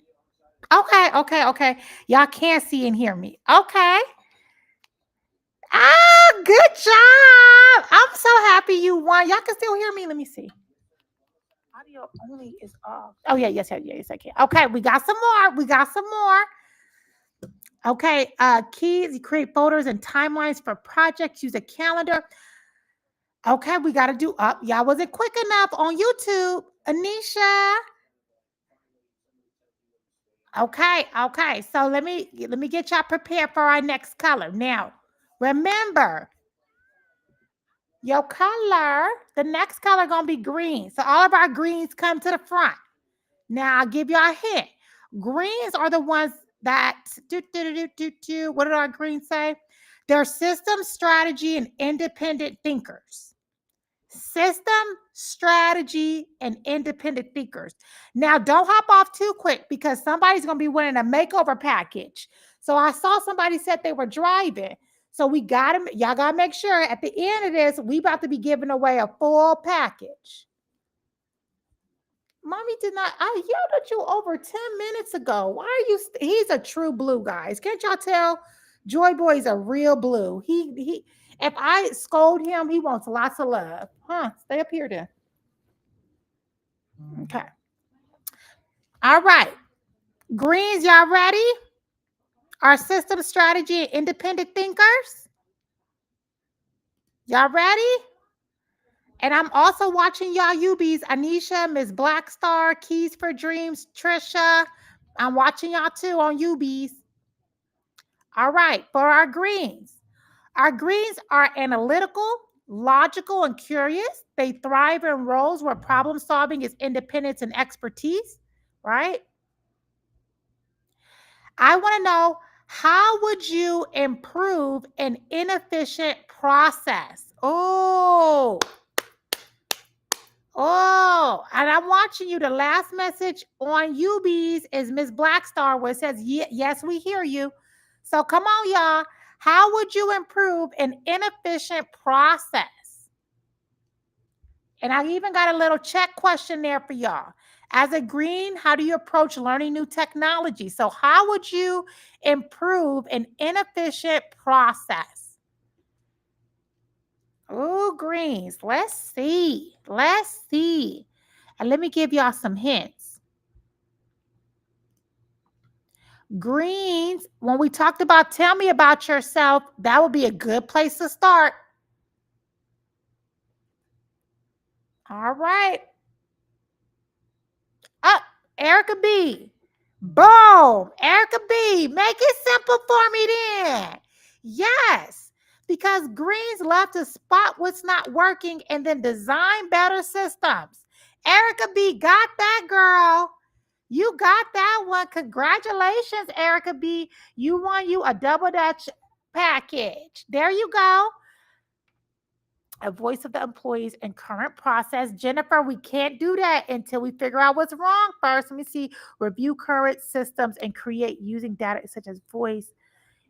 Okay, okay, okay. Y'all can't see and hear me. Okay. Ah, good job. I'm so happy you won. Y'all can still hear me. Let me see. Audio only is off. Oh, yeah, yes, I can. Okay, we got some more. We got some more. Okay, keys, you create folders and timelines for projects, use a calendar. Okay, we got to do up. Y'all wasn't quick enough on YouTube. Anisha. Okay, okay. So let me get y'all prepared for our next color. Now, remember, your color, the next color gonna be green. So all of our greens come to the front. Now I'll give y'all a hint. Greens are the ones that what did our greens say? They're system, strategy, and independent thinkers. System, strategy, and independent thinkers. Now, don't hop off too quick because somebody's going to be winning a makeover package. So I saw somebody said they were driving. So y'all got to make sure at the end of this, we about to be giving away a full package. Mommy did not, I yelled at you over 10 minutes ago. Why are you, he's a true blue, guys. Can't y'all tell? Joy Boy is a real blue. If I scold him, he wants lots of love. Huh? Stay up here then. Okay. All right. Greens, y'all ready? Our system, strategy, and independent thinkers. Y'all ready? And I'm also watching y'all UBs, Anisha, Miss Blackstar, Keys for Dreams, Trisha. I'm watching y'all too on UBs. All right, for our greens are analytical, logical, and curious. They thrive in roles where problem solving is independence and expertise, right? I want to know, how would you improve an inefficient process? And I'm watching you. The last message on UBs is Miss Blackstar, where it says, yes, we hear you. So come on, y'all. How would you improve an inefficient process? And I even got a little check question there for y'all. As a green, how do you approach learning new technology? So how would you improve an inefficient process? Oh, greens. Let's see. And let me give y'all some hints. Greens, when we talked about tell me about yourself, that would be a good place to start. All right. Up, Erica B. Boom. Erica B. Make it simple for me then. Yes. Because greens love to spot what's not working and then design better systems. Erica B. got that, girl. You got that one. Congratulations, Erica B. You won you a double Dutch package. There you go. A voice of the employees and current process. Jennifer, we can't do that until we figure out what's wrong first. Let me see. Review current systems and create using data such as voice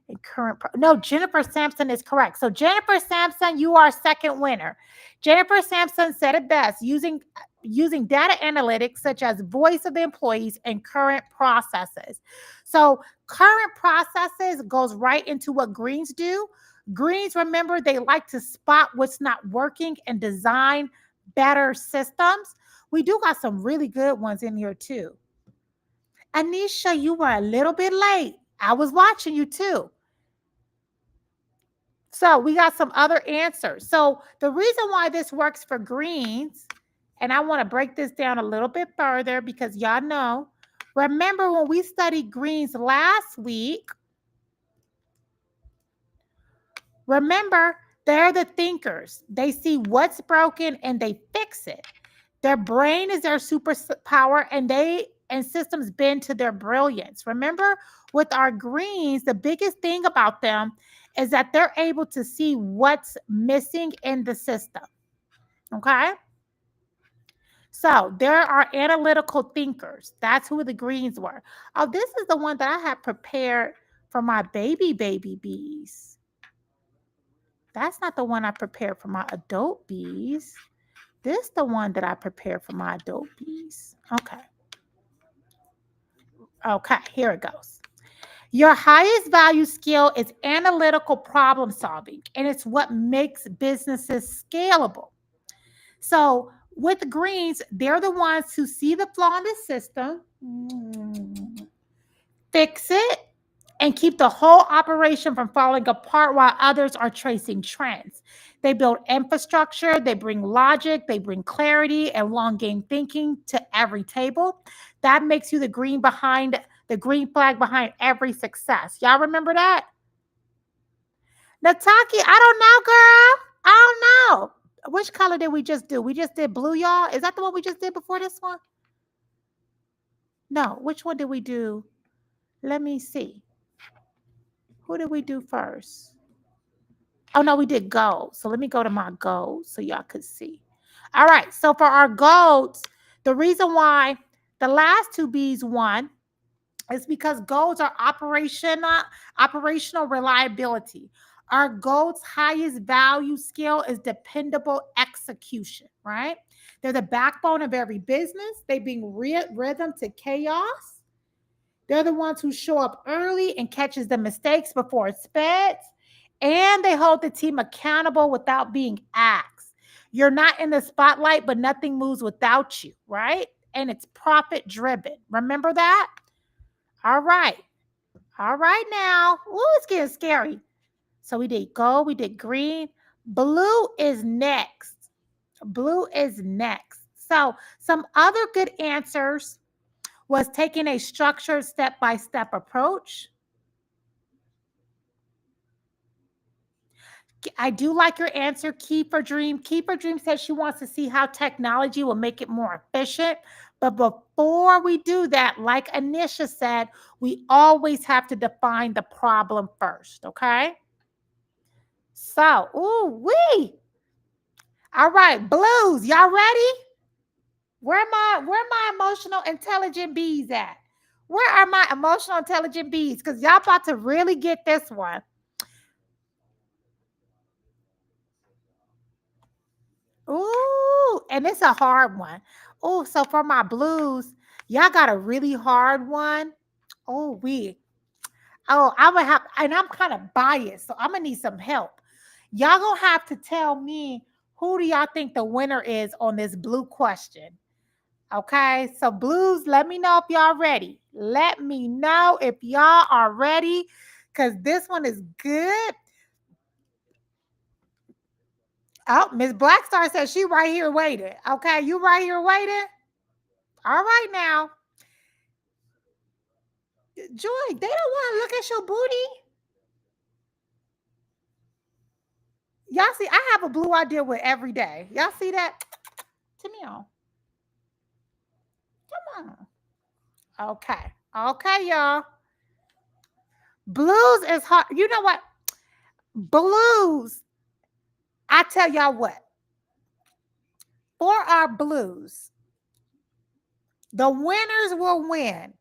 and current. No, Jennifer Sampson is correct. So Jennifer Sampson, you are second winner. Jennifer Sampson said it best, using data analytics such as voice of the employees and current processes. So current processes goes right into what greens do. Greens, remember, they like to spot what's not working and design better systems. We do got some really good ones in here too. Anisha, you were a little bit late. I was watching you too. So we got some other answers. So the reason why this works for greens, and I want to break this down a little bit further because y'all know, remember when we studied greens last week, remember, they're the thinkers. They see what's broken and they fix it. Their brain is their superpower, and systems bend to their brilliance. Remember, with our greens, the biggest thing about them is that they're able to see what's missing in the system. Okay? So there are analytical thinkers. That's who the greens were. Oh, this is the one that I had prepared for my baby bees. That's not the one I prepared for my adult bees. This is the one that I prepared for my adult bees. Okay, here it goes. Your highest value skill is analytical problem solving, and it's what makes businesses scalable. So with greens, they're the ones who see the flaw in the system, fix it, and keep the whole operation from falling apart while others are tracing trends. They build infrastructure, they bring logic, they bring clarity and long game thinking to every table. That makes you the green flag behind every success. Y'all remember that? Nataki, I don't know, girl. I don't know. Which color did we just do? We just did blue, y'all. Is that the one we just did before this one? No, which one did we do? Let me see. Who did we do first? Oh, no, we did gold. So let me go to my gold so y'all could see. All right. So for our golds, the reason why the last two B's won is because golds are operational reliability. Our gold's highest value skill is dependable execution, right? They're the backbone of every business. They bring rhythm to chaos. They're the ones who show up early and catches the mistakes before it spreads. And they hold the team accountable without being asked. You're not in the spotlight, but nothing moves without you, right? And it's profit driven. Remember that? All right. All right now. Ooh, it's getting scary. So we did gold, we did green. Blue is next. Blue is next. So, some other good answers was taking a structured step-by-step approach. I do like your answer, Keep Her Dream. Keep Her Dream says she wants to see how technology will make it more efficient. But before we do that, like Anisha said, we always have to define the problem first, okay? So, ooh, wee. All right, blues, y'all ready? Where my emotional intelligent bees at? Where are my emotional intelligent bees? Because y'all about to really get this one. Ooh, and it's a hard one. Oh, so for my blues, y'all got a really hard one. Oh, I'm gonna have, and I'm kind of biased, so I'm gonna need some help. Y'all gonna have to tell me who do y'all think the winner is on this blue question. Okay, so blues, let me know if y'all ready. Let me know if y'all are ready, because this one is good. Oh, Miss Blackstar says she right here waiting. Okay, you right here waiting? All right now. Joy, they don't want to look at your booty. Y'all see, I have a blue idea with every day. Y'all see that? To me on. Come on. Okay. Okay, y'all. Blues is hard. You know what? Blues. I tell y'all what. For our blues, the winners will win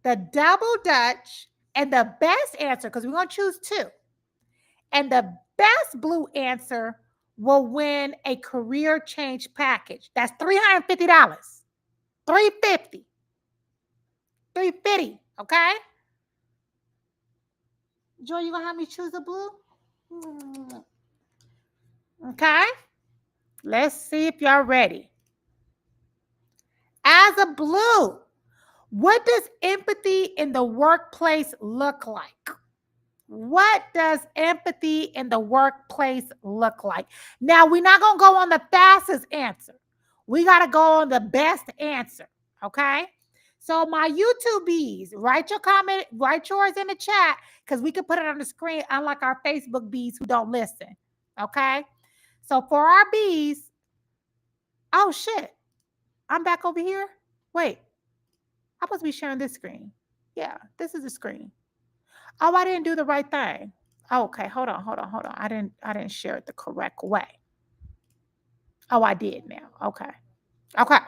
the double Dutch and the best answer, because we're going to choose two. And the best blue answer will win a career change package. That's $350. $350. $350. Okay? Joy, you gonna have me choose a blue? Okay. Let's see if y'all ready. As a blue, what does empathy in the workplace look like? What does empathy in the workplace look like? Now, we're not going to go on the fastest answer. We got to go on the best answer. Okay. So, my YouTube bees, write your comment, write yours in the chat because we can put it on the screen, unlike our Facebook bees who don't listen. Okay. So, for our bees, oh shit, I'm back over here. Wait, I'm supposed to be sharing this screen. Yeah, this is the screen. Oh, I didn't do the right thing. Okay, hold on. I didn't share it the correct way. Oh, I did now. Okay. Okay.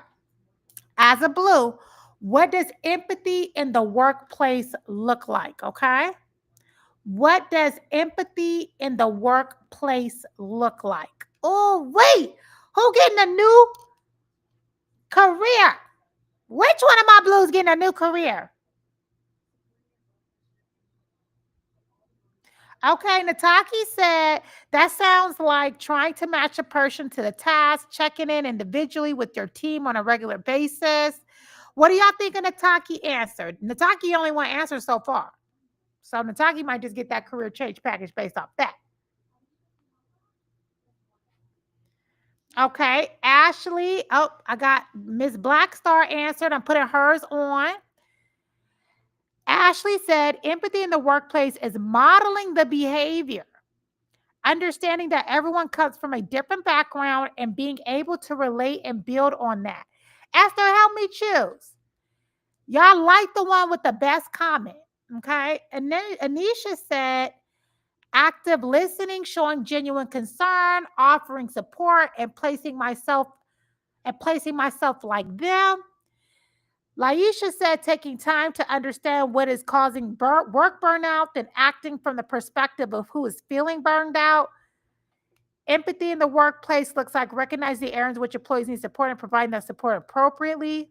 As a blue, what does empathy in the workplace look like? Okay. What does empathy in the workplace look like? Oh, wait. Who getting a new career? Which one of my blues getting a new career? Okay, Nataki said that sounds like trying to match a person to the task, checking in individually with your team on a regular basis. What do y'all think of Nataki answered? Nataki only one answer so far. So Nataki might just get that career change package based off that. Okay, Ashley. Oh, I got Miss Blackstar answered. I'm putting hers on. Ashley said empathy in the workplace is modeling the behavior, understanding that everyone comes from a different background and being able to relate and build on that. Esther, help me choose. Y'all like the one with the best comment. Okay. And then Anisha said active listening, showing genuine concern, offering support, and placing myself like them. Laisha said taking time to understand what is causing work burnout and acting from the perspective of who is feeling burned out. Empathy in the workplace looks like recognizing the areas which employees need support and providing that support appropriately.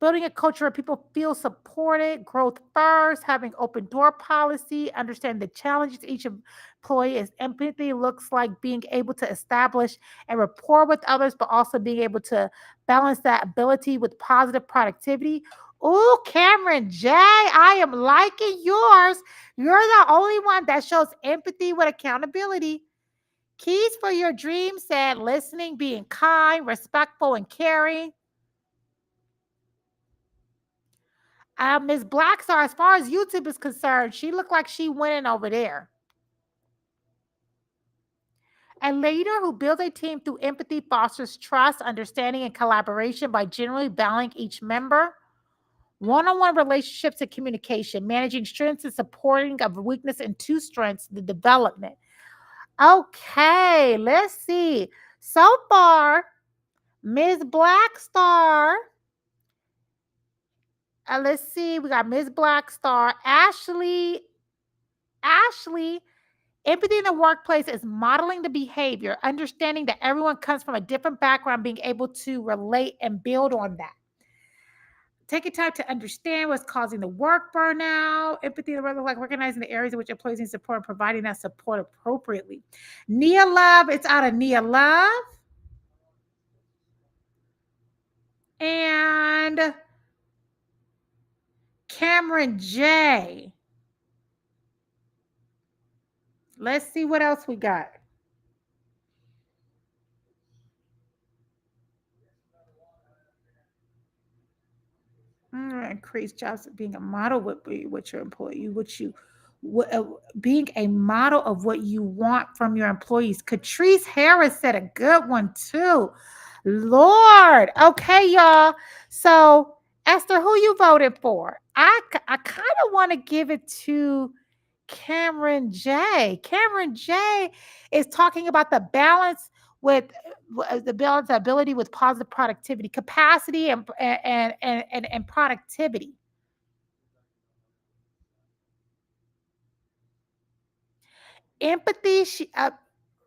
Building a culture where people feel supported, growth first, having open door policy, understand the challenges each employee is. Empathy looks like being able to establish a rapport with others, but also being able to balance that ability with positive productivity. Oh, Cameron J, I am liking yours. You're the only one that shows empathy with accountability. Keys for your dream said listening, being kind, respectful, and caring. Ms. Blackstar, as far as YouTube is concerned, she looked like she winning over there. A leader who builds a team through empathy fosters trust, understanding, and collaboration by generally valuing each member. One-on-one relationships and communication, managing strengths and supporting of weakness and two strengths, the development. Okay, let's see. So far, Ms. Blackstar. Let's see. We got Ms. Blackstar. Ashley. Empathy in the workplace is modeling the behavior, understanding that everyone comes from a different background, being able to relate and build on that. Taking time to understand what's causing the work burnout. Empathy in the work, like recognizing the areas in which employees need support and providing that support appropriately. Nia Love, it's out of Nia Love. And Cameron J. Let's see what else we got. Increase jobs. Being a model would be what your employee, being a model of what you want from your employees. Catrice Harris said a good one too. Lord. Okay, y'all. So Esther, who you voted for? I kind of want to give it to Cameron J. Cameron J is talking about the balance with the balance ability with positive productivity, capacity, and productivity. Empathy.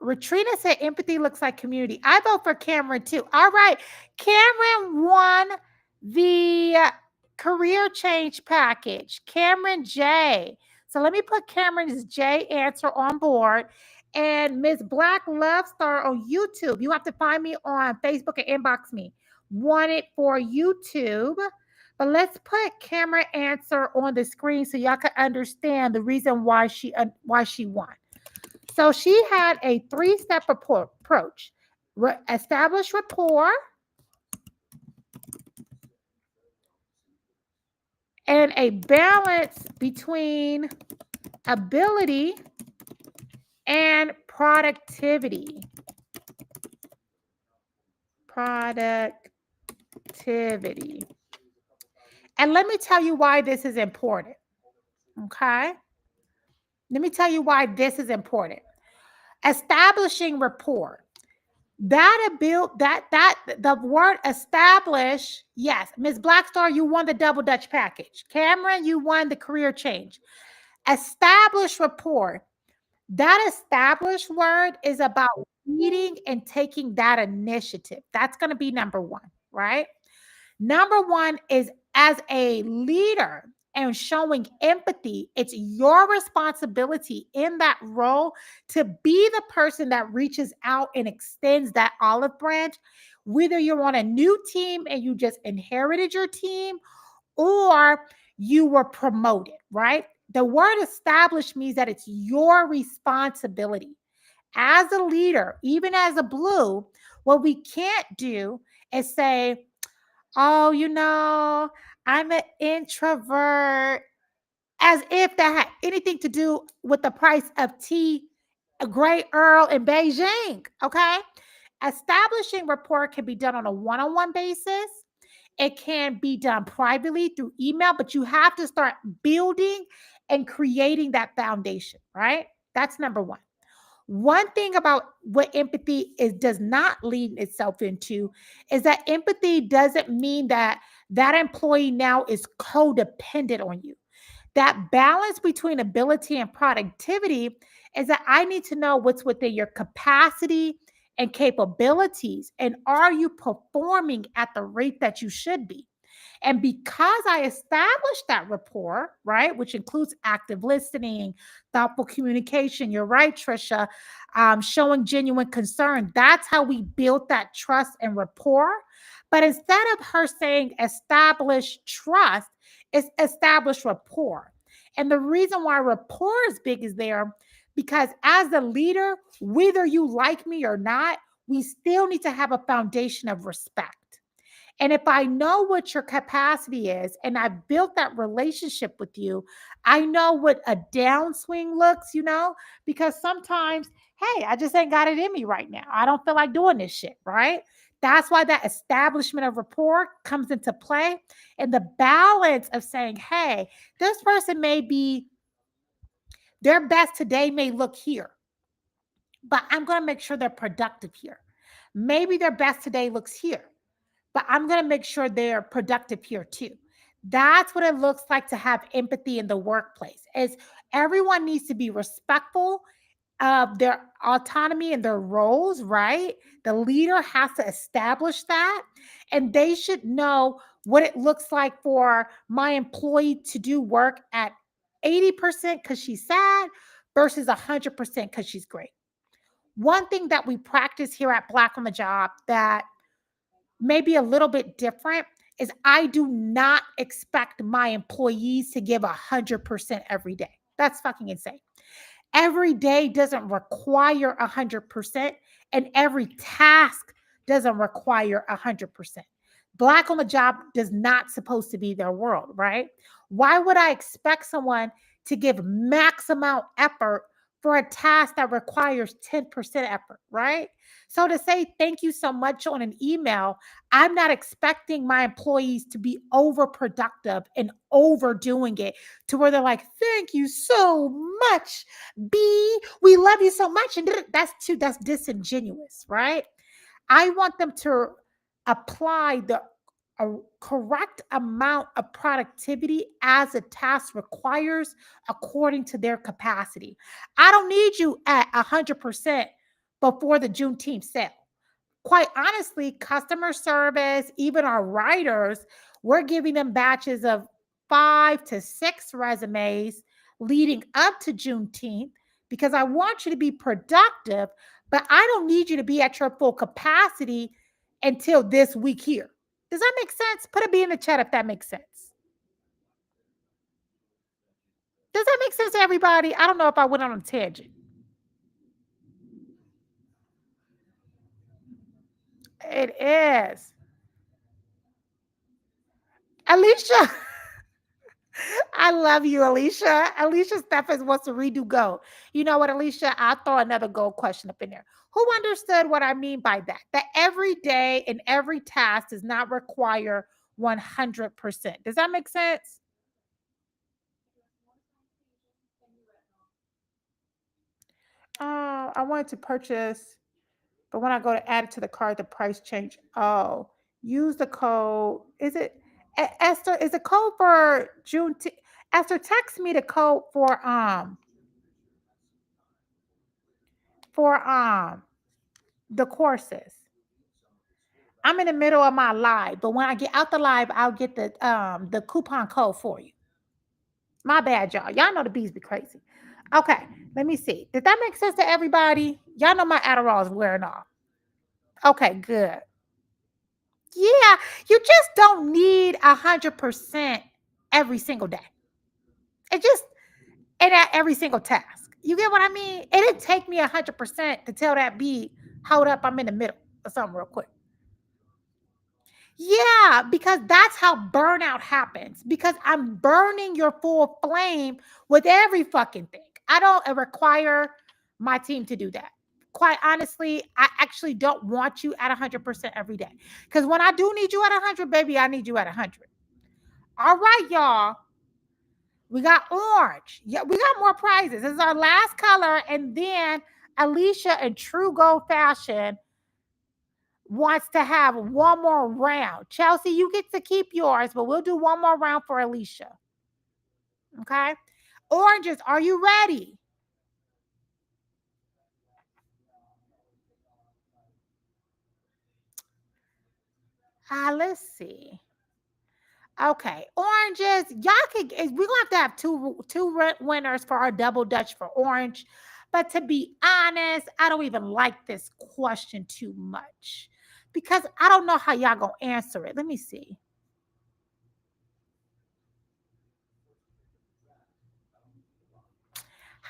Retrina said empathy looks like community. I vote for Cameron too. All right, Cameron won the career change package. Cameron J. So let me put Cameron's J answer on board. And Miss Black Love Star on YouTube. You have to find me on Facebook and inbox me. Want it for YouTube. But let's put Cameron answer on the screen so y'all can understand the reason why she won. So she had a 3-step approach. Establish rapport, and a balance between ability and productivity. Productivity. And let me tell you why this is important. Okay? Let me tell you why this is important. Establishing rapport. The word establish, yes. Ms. Blackstar, you won the double Dutch package. Cameron, you won the career change. Establish rapport. That established word is about leading and taking that initiative. That's going to be number one, right? Number one is as a leader and showing empathy, it's your responsibility in that role to be the person that reaches out and extends that olive branch, whether you're on a new team and you just inherited your team or you were promoted, right? The word established means that it's your responsibility. As a leader, even as a blue, what we can't do is say, oh, I'm an introvert, as if that had anything to do with the price of tea, a Grey Earl in Beijing. Okay. Establishing rapport can be done on a one-on-one basis. It can be done privately through email, but you have to start building and creating that foundation, right? That's number one. One thing about what empathy does not lead itself into is that empathy doesn't mean that that employee now is codependent on you. That balance between ability and productivity is that I need to know what's within your capacity and capabilities, and are you performing at the rate that you should be? And because I established that rapport, right, which includes active listening, thoughtful communication, you're right, Trisha, showing genuine concern, that's how we built that trust and rapport. But instead of her saying establish trust, it's establish rapport. And the reason why rapport is big is there Because as the leader, whether you like me or not, we still need to have a foundation of respect. And if I know what your capacity is and I've built that relationship with you, I know what a downswing looks, because sometimes, hey, I just ain't got it in me right now. I don't feel like doing this shit, right? That's why that establishment of rapport comes into play, and the balance of saying, hey, this person may be their best today may look here, but I'm going to make sure they're productive here. Maybe their best today looks here, but I'm going to make sure they're productive here too. That's what it looks like to have empathy in the workplace. Is everyone needs to be respectful of their autonomy and their roles, right? The leader has to establish that, and they should know what it looks like for my employee to do work at 80% because she's sad versus 100% because she's great. One thing that we practice here at Black on the Job that may be a little bit different is I do not expect my employees to give 100% every day. That's fucking insane. Every day doesn't require 100%, and every task doesn't require 100%. Black on the Job does not supposed to be their world, right? Why would I expect someone to give max amount effort for a task that requires 10% effort, right? So to say thank you so much on an email, I'm not expecting my employees to be overproductive and overdoing it to where they're like, thank you so much, B. We love you so much. And that's disingenuous, right? I want them to apply the correct amount of productivity as a task requires according to their capacity. I don't need you at 100% before the Juneteenth sale. Quite honestly, customer service, even our writers, we're giving them batches of 5 to 6 resumes leading up to Juneteenth because I want you to be productive, but I don't need you to be at your full capacity until this week here. Does that make sense? Put a B in the chat if that makes sense. Does that make sense to everybody? I don't know if I went on a tangent. It is. Alicia. I love you, Alicia. Alicia Stephens wants to redo Go. You know what, Alicia? I'll throw another Go question up in there. Who understood what I mean by that? That every day and every task does not require 100%. Does that make sense? Oh, I wanted to purchase, but when I go to add it to the cart, the price change. Oh, use the code. Is it Esther? Is the code for June? Esther, text me the code for the courses. I'm in the middle of my live, but when I get out the live, I'll get the coupon code for you. My bad, y'all. Y'all know the bees be crazy. Okay, let me see. Did that make sense to everybody? Y'all know my Adderall is wearing off. Okay, good. Yeah, you just don't need 100% every single day. It just and at every single task. You get what I mean? It didn't take me 100% to tell that bee, hold up, I'm in the middle or something real quick. Yeah, because that's how burnout happens. Because I'm burning your full flame with every fucking thing. I don't require my team to do that. Quite honestly, I actually don't want you at 100% every day. Because when I do need you at 100, baby, I need you at 100. All right, y'all. We got orange. Yeah, we got more prizes. This is our last color. And then Alicia, in true gold fashion, wants to have one more round. Chelsea, you get to keep yours, but we'll do one more round for Alicia. Okay. Oranges, are you ready? Let's see. Okay, oranges. Y'all could. We're gonna have to have two winners for our double dutch for orange. But to be honest, I don't even like this question too much because I don't know how y'all gonna answer it. Let me see.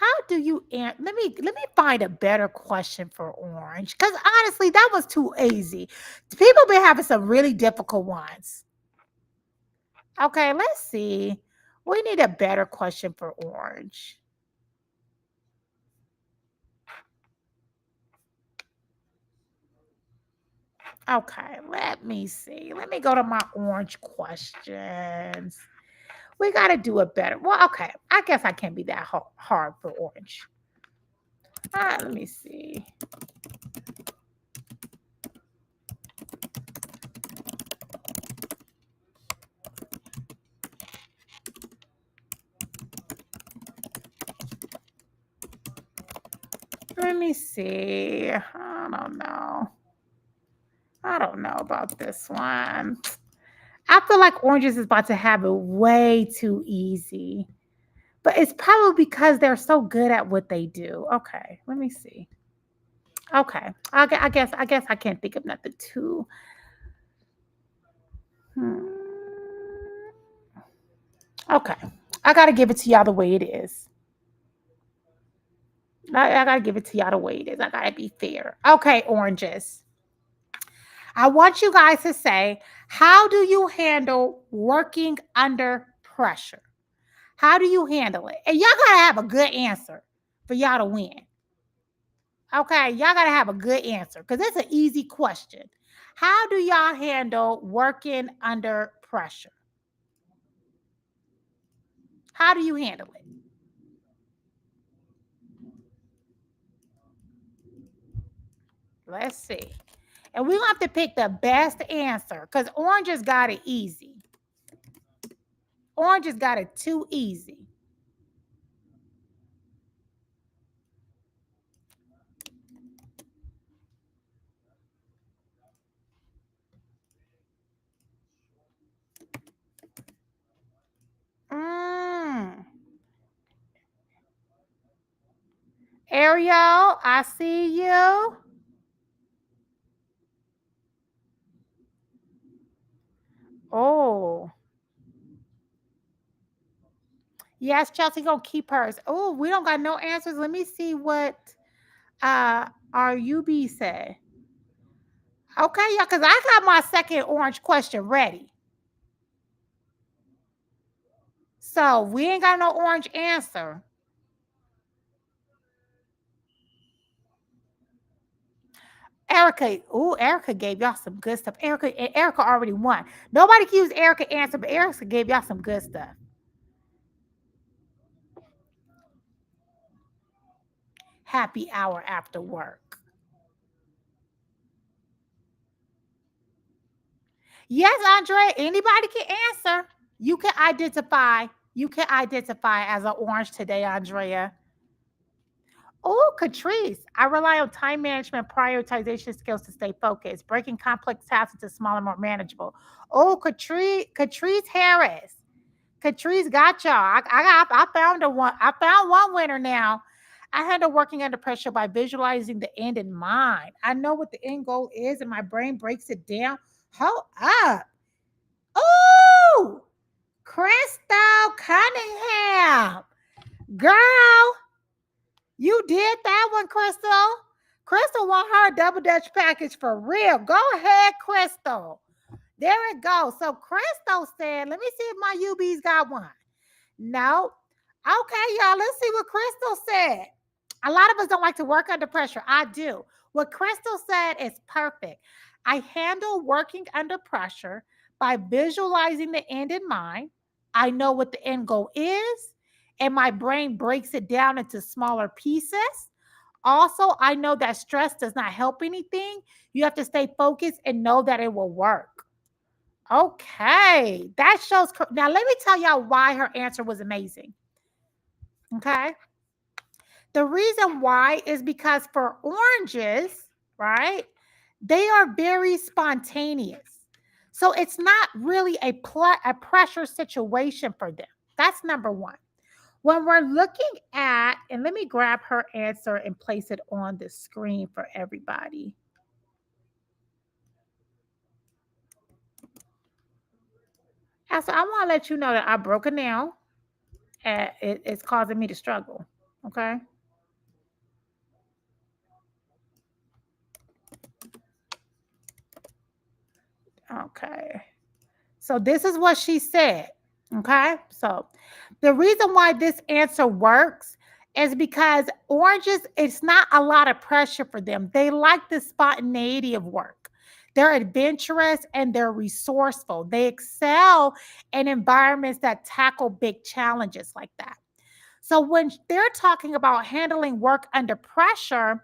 How do you let me find a better question for orange? Because honestly, that was too easy. People been having some really difficult ones. Okay, let's see. We need a better question for orange. Okay, let me see. Let me go to my orange questions. We got to do it better. Well, okay. I guess I can't be that hard for orange. Let me see. Let me see. I don't know. I don't know about this one. I feel like oranges is about to have it way too easy. But it's probably because they're so good at what they do. Okay, let me see. Okay, I guess I can't think of nothing too. Hmm. Okay, I gotta give it to y'all the way it is. I gotta give it to y'all the way it is. I gotta be fair. Okay, oranges. I want you guys to say, how do you handle working under pressure? How do you handle it? And y'all gotta have a good answer for y'all to win. Okay, y'all gotta have a good answer because it's an easy question. How do y'all handle working under pressure? How do you handle it? Let's see. And we're gonna have to pick the best answer because Orange has got it easy. Orange has got it too easy. Mm. Ariel, I see you. Oh, yes, Chelsea gonna keep hers. Oh, we don't got no answers. Let me see what our UB said. Okay, yeah, because I got my second orange question ready. So we ain't got no orange answer. Erica, oh, Erica gave y'all some good stuff. Erica already won. Nobody can use Erica answer, but Erica gave y'all some good stuff. Happy hour after work. Yes, Andre, anybody can answer. You can identify. You can identify as an orange today, Andrea. Oh, Catrice, I rely on time management, prioritization skills to stay focused, breaking complex tasks into smaller, more manageable. Oh, Catrice Harris. Catrice got y'all. I found a one. I found one winner now. I handle working under pressure by visualizing the end in mind. I know what the end goal is, and my brain breaks it down. Hold up. Oh, Crystal Cunningham. Girl, you did that one, Crystal. Crystal want her double dutch package for real. Go ahead, Crystal. There it goes. So Crystal said, let me see if my UB's got one. No. Okay, y'all, let's see what Crystal said. A lot of us don't like to work under pressure. I do. What Crystal said is perfect. I handle working under pressure by visualizing the end in mind. I know what the end goal is, and my brain breaks it down into smaller pieces. Also, I know that stress does not help anything. You have to stay focused and know that it will work. Okay, that shows. Now, let me tell y'all why her answer was amazing. Okay. The reason why is because for oranges, right, they are very spontaneous. So it's not really a pressure situation for them. That's number one. When we're looking at, and let me grab her answer and place it on the screen for everybody. So I want to let you know that I broke a nail and it's causing me to struggle. Okay. Okay. So this is what she said. Okay. So the reason why this answer works is because oranges, it's not a lot of pressure for them. They like the spontaneity of work. They're adventurous and they're resourceful. They excel in environments that tackle big challenges like that. So when they're talking about handling work under pressure,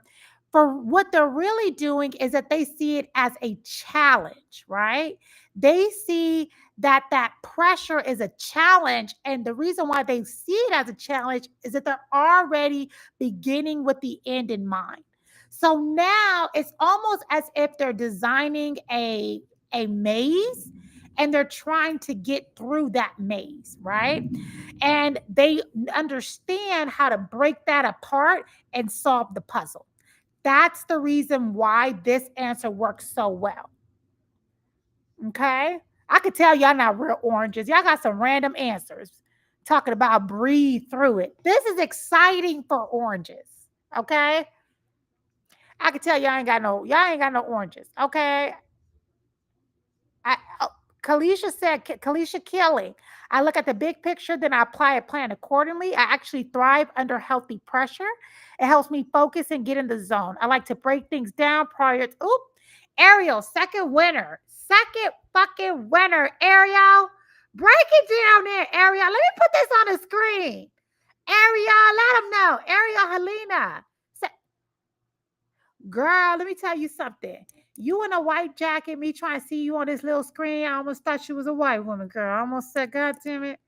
for what they're really doing is that they see it as a challenge, right? They see that that pressure is a challenge, and the reason why they see it as a challenge is that they're already beginning with the end in mind. So now it's almost as if they're designing a maze and they're trying to get through that maze, right? And they understand how to break that apart and solve the puzzle. That's the reason why this answer works so well. Okay. I could tell y'all not real oranges. Y'all got some random answers talking about breathe through it. This is exciting for oranges. Okay. I could tell y'all ain't got no oranges. Okay. Kalisha said, Kalisha Killing. I look at the big picture, then I apply a plan accordingly. I actually thrive under healthy pressure. It helps me focus and get in the zone. I like to break things down prior to, oop, Ariel, second winner. Second fucking winner, Ariel. Break it down there, Ariel. Let me put this on the screen. Ariel, let them know. Ariel Helena. Girl, let me tell you something. You in a white jacket, me trying to see you on this little screen. I almost thought you was a white woman, girl. I almost said, God damn it,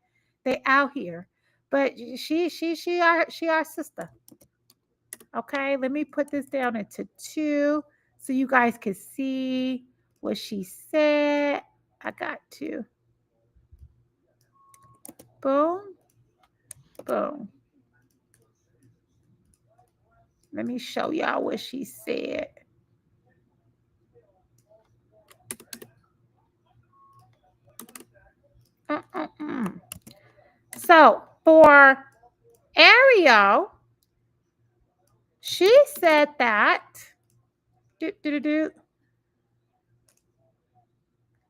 they out here. But she our sister. Okay, let me put this down into two so you guys can see what she said. I got to. Boom, boom. Let me show y'all what she said. Mm-mm-mm. So for Ariel, she said that do, do, do, do,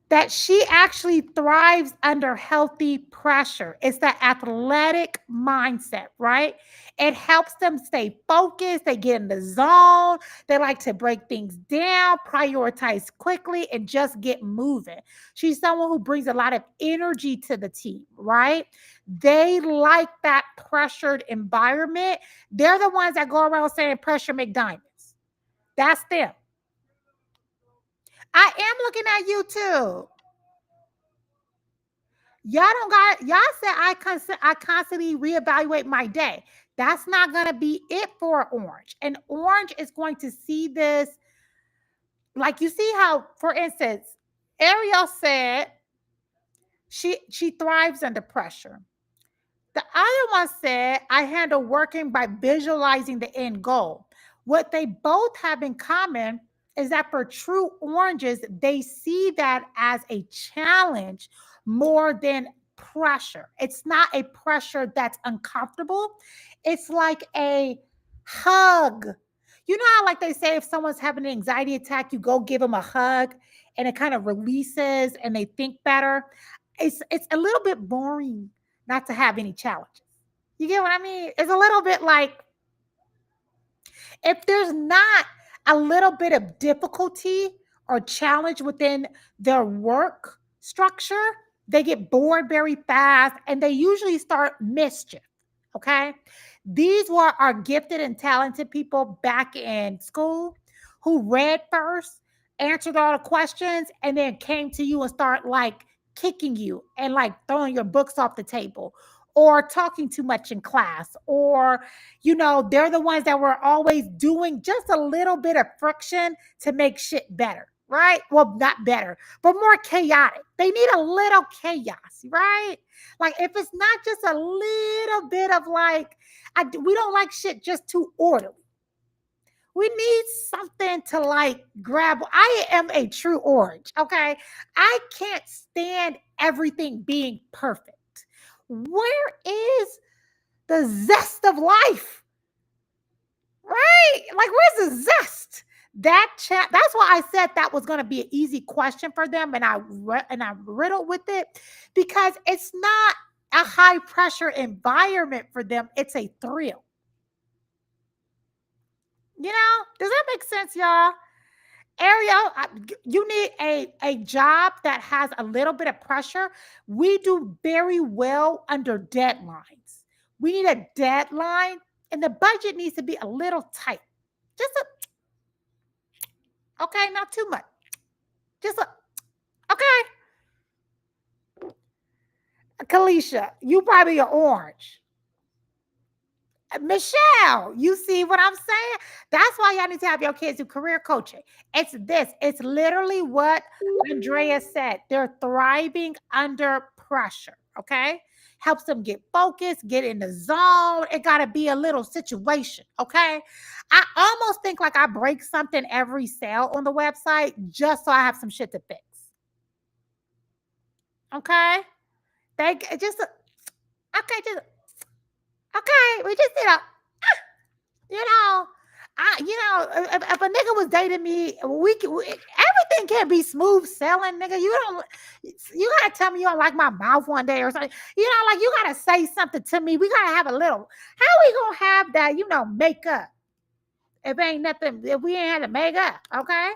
that she actually thrives under healthy pressure. It's that athletic mindset, right? It helps them stay focused. They get in the zone. They like to break things down, prioritize quickly, and just get moving. She's someone who brings a lot of energy to the team, right? They like that pressured environment. They're the ones that go around saying pressure make diamonds. That's them. I am looking at YouTube. Y'all don't got y'all said I constantly reevaluate my day. That's not gonna be it for orange. And orange is going to see this, like you see how, for instance, Ariel said she thrives under pressure. The other one said, I handle working by visualizing the end goal. What they both have in common is that for true oranges, they see that as a challenge more than pressure. It's not a pressure that's uncomfortable, it's like a hug. You know how, like they say, if someone's having an anxiety attack, you go give them a hug and it kind of releases and they think better. It's a little bit boring not to have any challenges. You get what I mean? It's a little bit like if there's not a little bit of difficulty or challenge within their work structure, they get bored very fast and they usually start mischief. Okay. These were our gifted and talented people back in school who read first, answered all the questions, and then came to you and start like kicking you and like throwing your books off the table or talking too much in class, or they're the ones that were always doing just a little bit of friction to make shit better, right? Well, not better, but more chaotic. They need a little chaos, right? Like if it's not just a little bit of like, we don't like shit just too orderly. We need something to like grab. I am a true orange, okay? I can't stand everything being perfect. Where is the zest of life? Right? Like, where's the zest? That chat. That's why I said that was going to be an easy question for them, and I riddled with it because it's not a high pressure environment for them. It's a thrill. Does that make sense, y'all? Ariel, you need a job that has a little bit of pressure. We do very well under deadlines. We need a deadline, and the budget needs to be a little tight. Just okay, not too much. Just okay. Kalisha, you probably are orange. Michelle, you see what I'm saying? That's why y'all need to have your kids do career coaching. It's this. It's literally what Andrea said. They're thriving under pressure. Okay. Helps them get focused, get in the zone. It got to be a little situation. Okay. I almost think like I break something every sale on the website just so I have some shit to fix. Okay. They just, okay, just, okay. We just, you know, if a nigga was dating me, everything can't be smooth selling, nigga. You gotta tell me you don't like my mouth one day or something. Like you gotta say something to me. We gotta have a little. How we gonna have that? Makeup. If ain't nothing, if we ain't had to make up, okay?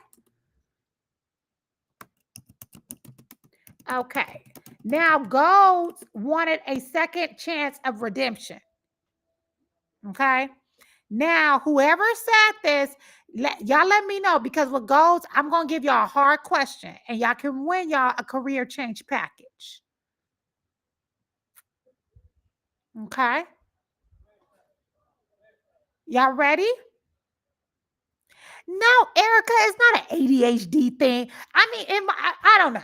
Okay. Now, Golds wanted a second chance of redemption. Okay. Now, whoever said this, y'all let me know because with Golds, I'm going to give y'all a hard question and y'all can win y'all a career change package. Okay. Y'all ready? No, Erica, it's not an ADHD thing. I mean, I don't know.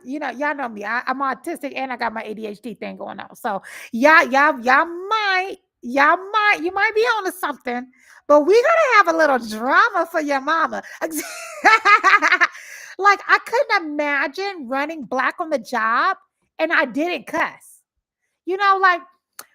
Y'all know me. I'm autistic and I got my ADHD thing going on. So you might be on to something, but we gotta have a little drama for your mama. Like I couldn't imagine running black on the job and I didn't cuss. Like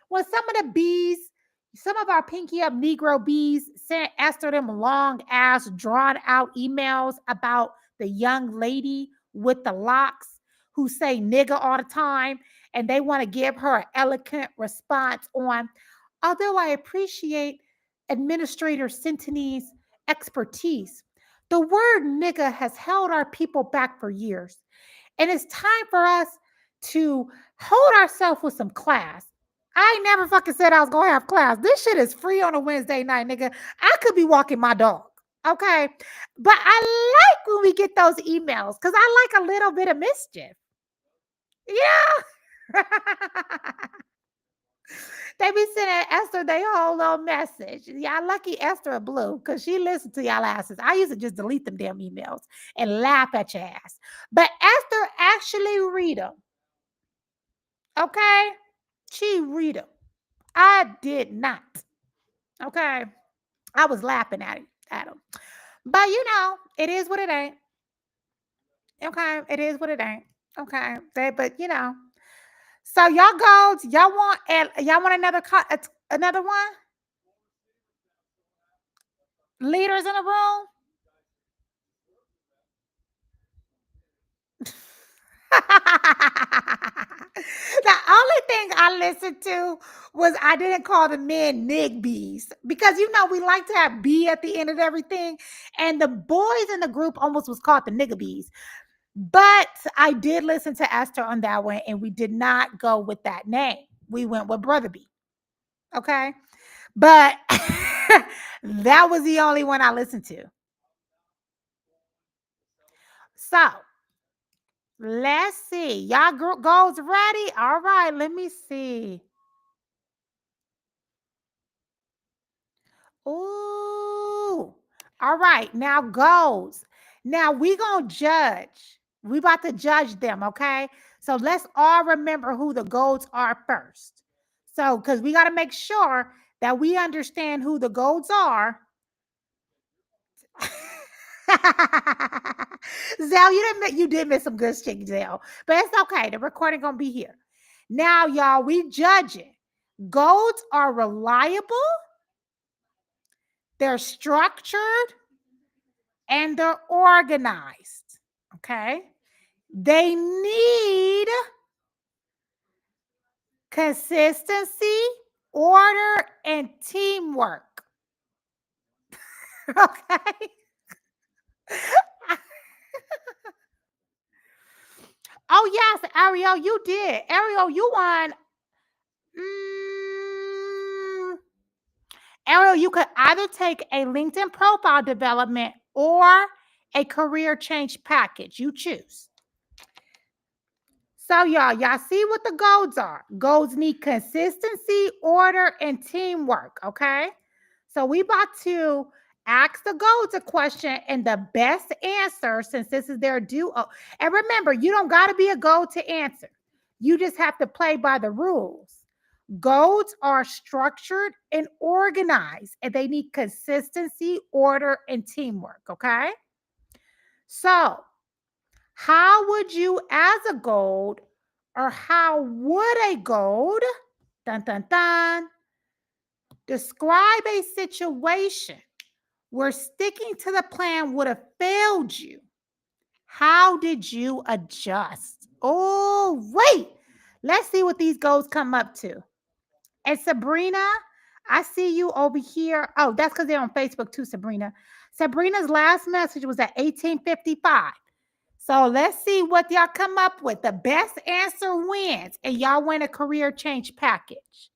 when some of our pinky up Negro bees sent Esther them long ass drawn out emails about the young lady with the locks who say nigga all the time, and they want to give her an eloquent response on, although I appreciate Administrator Centini's expertise, the word nigga has held our people back for years. And it's time for us to hold ourselves with some class. I ain't never fucking said I was gonna have class. This shit is free on a Wednesday night, nigga. I could be walking my dog. Okay. But I like when we get those emails because I like a little bit of mischief. Yeah. They be sending Esther their whole little message. Y'all lucky Esther Blue because she listens to y'all asses. I used to just delete them damn emails and laugh at your ass. But Esther actually read them. Okay? She read them. I did not. Okay? I was laughing at him. But it is what it ain't. Okay? It is what it ain't. Okay? But so y'all go. Y'all want another one? Leaders in the room? The only thing I listened to was I didn't call the men nigbees because we like to have B at the end of everything, and the boys in the group almost was called the niggabees. But I did listen to Esther on that one, and we did not go with that name. We went with Brother B. Okay, but that was the only one I listened to. So let's see. Y'all goals ready? All right, let me see. Ooh. All right, now goals. Now we gonna judge. We about to judge them, okay? So let's all remember who the goals are first. So, because we got to make sure that we understand who the goals are. Zell, you did miss some good shit, Zell. But it's okay. The recording gonna be here. Now, y'all, we judging. Goals are reliable, they're structured, and they're organized. Okay. They need consistency, order, and teamwork. Okay. Oh, yes, Ariel, you did. Ariel, you won. Mm, Ariel, you could either take a LinkedIn profile development or a career change package. You choose. So, y'all see what the goals are. Goals need consistency, order, and teamwork. Okay. So, we about to ask the goals a question, and the best answer, since this is their due. And remember, you don't got to be a goal to answer. You just have to play by the rules. Goals are structured and organized, and they need consistency, order, and teamwork. Okay. So, how would you, as a gold, or how would a gold, dun dun dun, describe a situation where sticking to the plan would have failed you? How did you adjust? Oh, wait. Let's see what these goals come up to. And Sabrina, I see you over here. Oh, that's because they're on Facebook too, Sabrina. Sabrina's last message was at 1855. So let's see what y'all come up with. The best answer wins, and y'all win a career change package.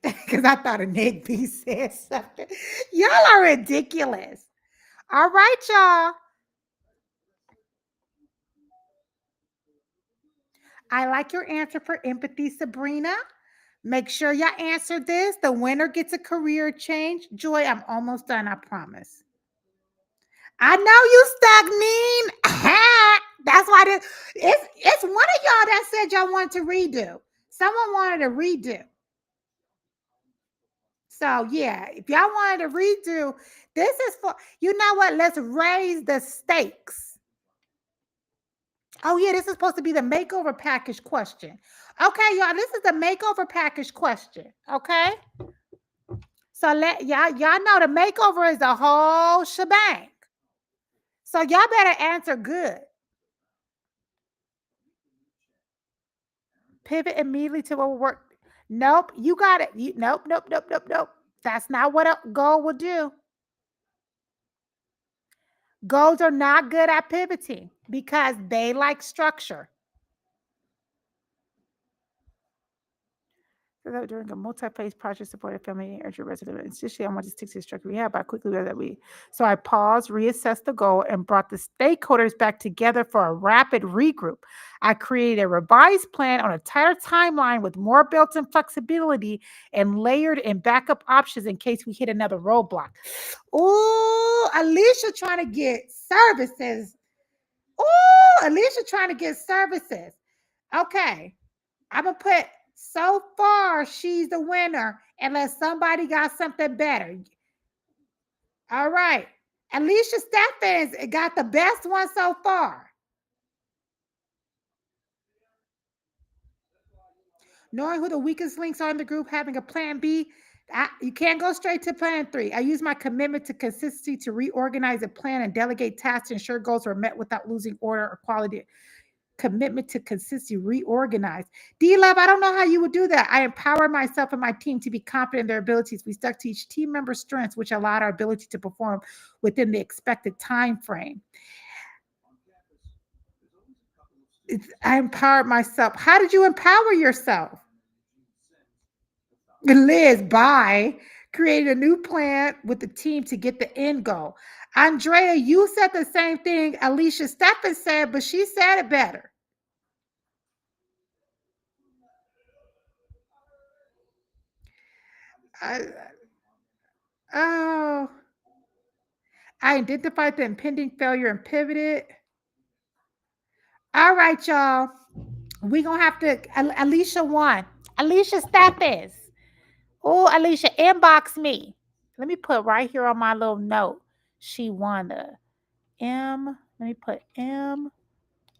Because I thought a Nick B said something. Y'all are ridiculous. All right, y'all. I like your answer for empathy, Sabrina. Make sure y'all answer this. The winner gets a career change. Joy, I'm almost done, I promise. I know you stuck, Neen. That's why it's one of y'all that said y'all wanted to redo. Someone wanted to redo. So yeah, if y'all wanted to redo, this is for, you know what? Let's raise the stakes. Oh yeah, this is supposed to be the makeover package question. Okay, y'all, this is the makeover package question. Okay. So let y'all know the makeover is a whole shebang. So y'all better answer good. Pivot immediately to what will work. Nope, you got it. Nope. That's not what a goal will do. Goals are not good at pivoting because they like structure. During a multi-phase project supported family and urgent resident, initially I want to stick to the structure we have, but I quickly realized that so I paused, reassessed the goal, and brought the stakeholders back together for a rapid regroup. I created a revised plan on a tighter timeline with more built-in flexibility and layered in backup options in case we hit another roadblock. Oh, Alicia trying to get services. Oh, Alicia trying to get services. Okay, I'm gonna put, so far she's the winner unless somebody got something better. All right. Alicia Steffens got the best one so far. Knowing who the weakest links are in the group, having a plan B. You can't go straight to plan 3. I use my commitment to consistency to reorganize a plan and delegate tasks to ensure goals are met without losing order or quality. Commitment to consistency, reorganize. D-Love, I don't know how you would do that. I empower myself and my team to be confident in their abilities. We stuck to each team member's strengths, which allowed our ability to perform within the expected time frame. I empowered myself. How did you empower yourself? Liz, bye. Created a new plan with the team to get the end goal. Andrea, you said the same thing Alicia Steffen said, but she said it better. Oh, I identified the impending failure and pivoted. All right, y'all. We're going to have to, Alicia won. Alicia Stephens. Oh, Alicia, inbox me. Let me put right here on my little note. She won the M. Let me put M.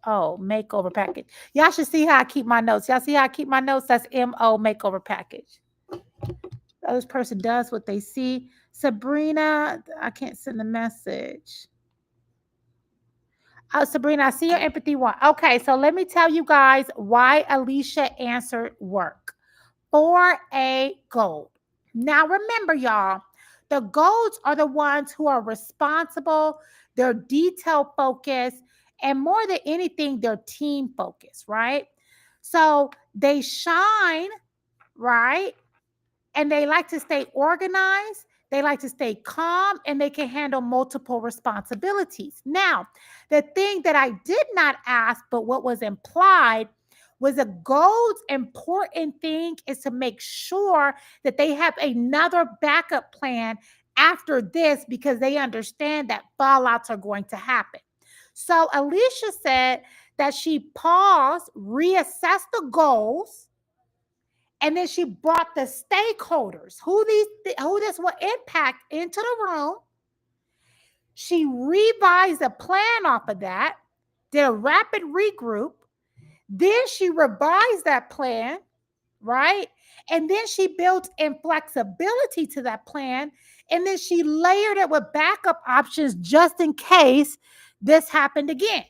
Oh, makeover package. Y'all should see how I keep my notes. Y'all see how I keep my notes? That's MO makeover package. The other person does what they see. Sabrina, I can't send a message. Oh, Sabrina, I see your empathy one. Okay, so let me tell you guys why Alicia answered work for a gold. Now, remember, y'all, the golds are the ones who are responsible, they're detail focused, and more than anything, they're team focused, right? So they shine, right? And they like to stay organized, they like to stay calm, and they can handle multiple responsibilities. Now, the thing that I did not ask, but what was implied was a gold's important thing is to make sure that they have another backup plan after this because they understand that fallouts are going to happen. So Alicia said that she paused, reassessed the goals, and then she brought the stakeholders who this will impact into the room. She revised a plan off of that, did a rapid regroup. Then she revised that plan, right? And then she built in flexibility to that plan. And then she layered it with backup options just in case this happened again.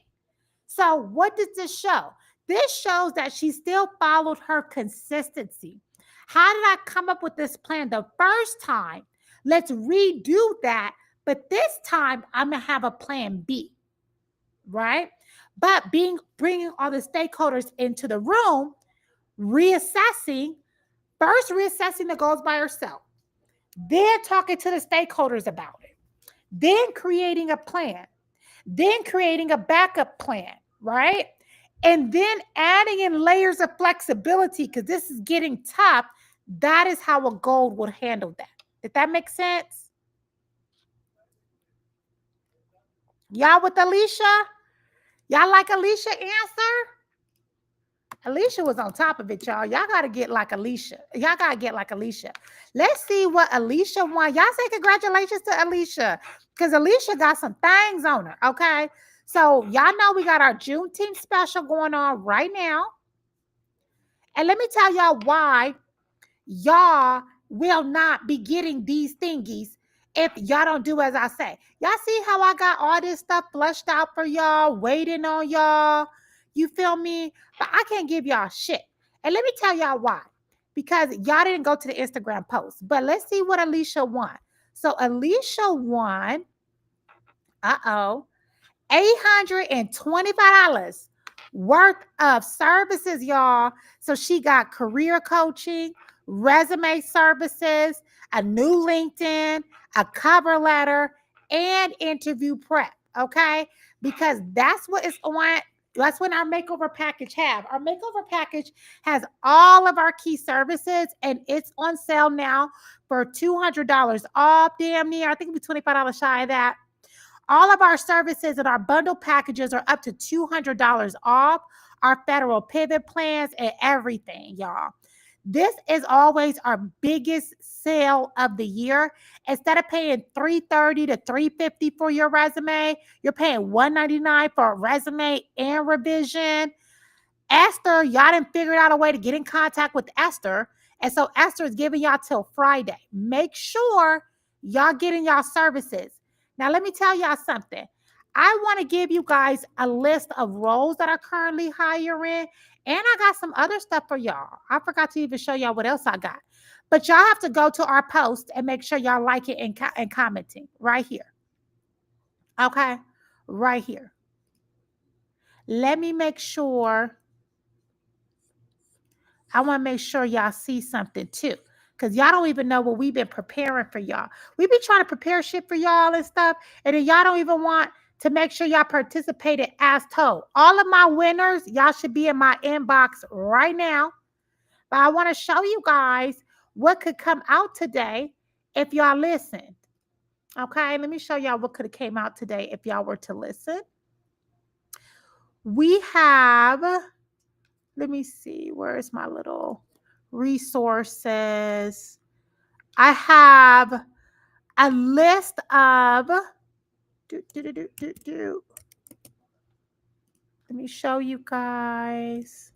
So, what does this show? This shows that she still followed her consistency. How did I come up with this plan the first time? Let's redo that. But this time, I'm going to have a plan B, right? But bringing all the stakeholders into the room, reassessing, first reassessing the goals by herself, then talking to the stakeholders about it, then creating a plan, then creating a backup plan, right? And then adding in layers of flexibility because this is getting tough. That is how a gold would handle that. Did that make sense? Y'all with Alicia? Y'all like Alicia answer? Alicia was on top of it, y'all. Y'all got to get like Alicia. Y'all got to get like Alicia. Let's see what Alicia won. Y'all say congratulations to Alicia because Alicia got some things on her, okay? So y'all know we got our Juneteenth special going on right now. And let me tell y'all why y'all will not be getting these thingies if y'all don't do as I say. Y'all see how I got all this stuff flushed out for y'all, waiting on y'all. You feel me? But I can't give y'all shit. And let me tell y'all why. Because y'all didn't go to the Instagram post. But let's see what Alicia won. So Alicia won, $825 worth of services, y'all. So she got career coaching, resume services, a new LinkedIn, a cover letter, and interview prep. Okay. Because that's what it's on. That's what our makeover package have. Our makeover package has all of our key services and it's on sale now for $200 off, damn near. I think it'll be $25 shy of that. All of our services and our bundle packages are up to $200 off, our federal pivot plans and everything, y'all. This is always our biggest sale of the year. Instead of paying $330 to $350 for your resume, you're paying $199 for a resume and revision. Esther, y'all didn't figure out a way to get in contact with Esther. And so Esther is giving y'all till Friday. Make sure y'all getting y'all services. Now, let me tell y'all something. I want to give you guys a list of roles that are currently hiring. And I got some other stuff for y'all. I forgot to even show y'all what else I got. But y'all have to go to our post and make sure y'all like it and commenting right here. Okay? Right here. Let me make sure. I want to make sure y'all see something too. Because y'all don't even know what we've been preparing for y'all. We be trying to prepare shit for y'all and stuff. And then y'all don't even want to make sure y'all participated as told. All of my winners, y'all should be in my inbox right now. But I want to show you guys what could come out today if y'all listened. Okay, let me show y'all what could have came out today if y'all were to listen. We have, let me see, where's my little resources? I have a list of, let me show you guys.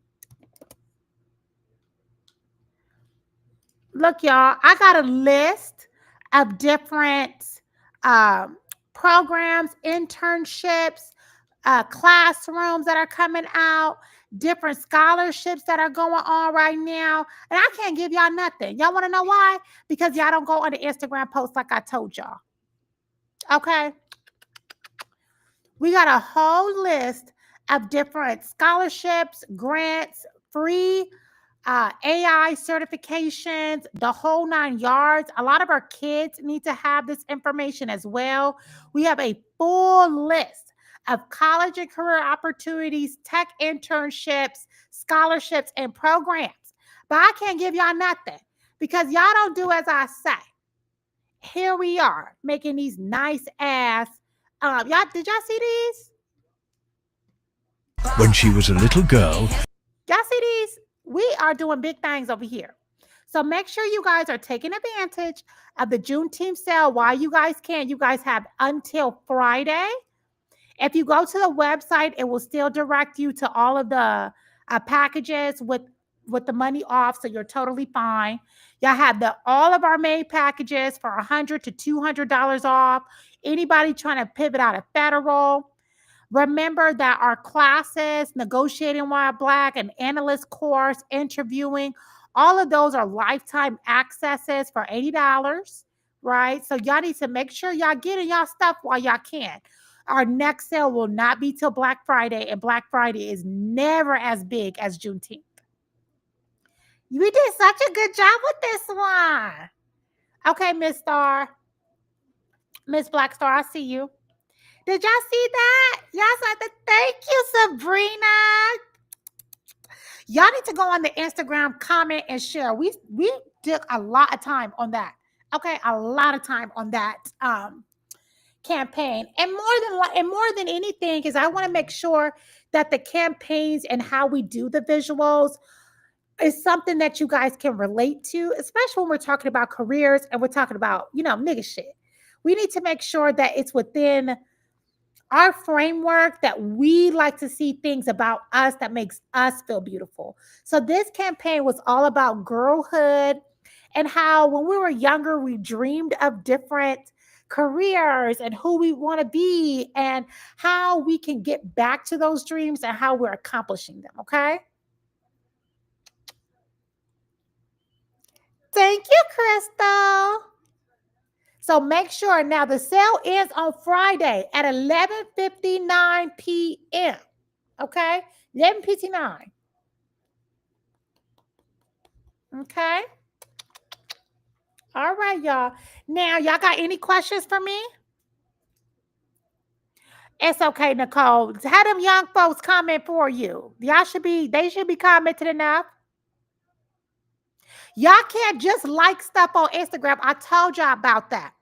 Look, y'all, I got a list of different um, programs, internships, classrooms that are coming out, different scholarships that are going on right now. And I can't give y'all nothing. Y'all want to know why? Because y'all don't go on the Instagram post like I told y'all. Okay. We got a whole list of different scholarships, grants, free AI certifications, the whole 9 yards. A lot of our kids need to have this information as well. We have a full list of college and career opportunities, tech internships, scholarships, and programs. But I can't give y'all nothing because y'all don't do as I say. Here we are making these nice ass. Y'all, did y'all see these? When she was a little girl, Y'all see these? We are doing big things over here. So make sure you guys are taking advantage of the Juneteenth sale while you guys can. You guys have until Friday. If you go to the website, it will still direct you to all of the packages with the money off, so you're totally fine. Y'all have all of our main packages for $100 to $200 off. Anybody trying to pivot out of federal, remember that our classes, Negotiating While Black, an analyst course, interviewing, all of those are lifetime accesses for $80, right? So y'all need to make sure y'all getting y'all stuff while y'all can. Our next sale will not be till Black Friday, and Black Friday is never as big as Juneteenth. We did such a good job with this one. Okay, Miss Star. Miss Black Star, I see you. Did y'all see that? Y'all saw that. Thank you, Sabrina. Y'all need to go on the Instagram, comment, and share. We took a lot of time on that. Okay, a lot of time on that campaign. And more than anything, is I want to make sure that the campaigns and how we do the visuals is something that you guys can relate to, especially when we're talking about careers and we're talking about, nigga shit. We need to make sure that it's within our framework, that we like to see things about us that makes us feel beautiful. So this campaign was all about girlhood and how when we were younger, we dreamed of different careers and who we want to be and how we can get back to those dreams and how we're accomplishing them. Okay. Thank you, Crystal. So make sure now the sale ends on Friday at 11:59 p.m. Okay? 11:59. Okay? All right, y'all. Now, y'all got any questions for me? It's okay, Nicole. Have them young folks comment for you. They should be commenting enough. Y'all can't just like stuff on Instagram. I told y'all about that.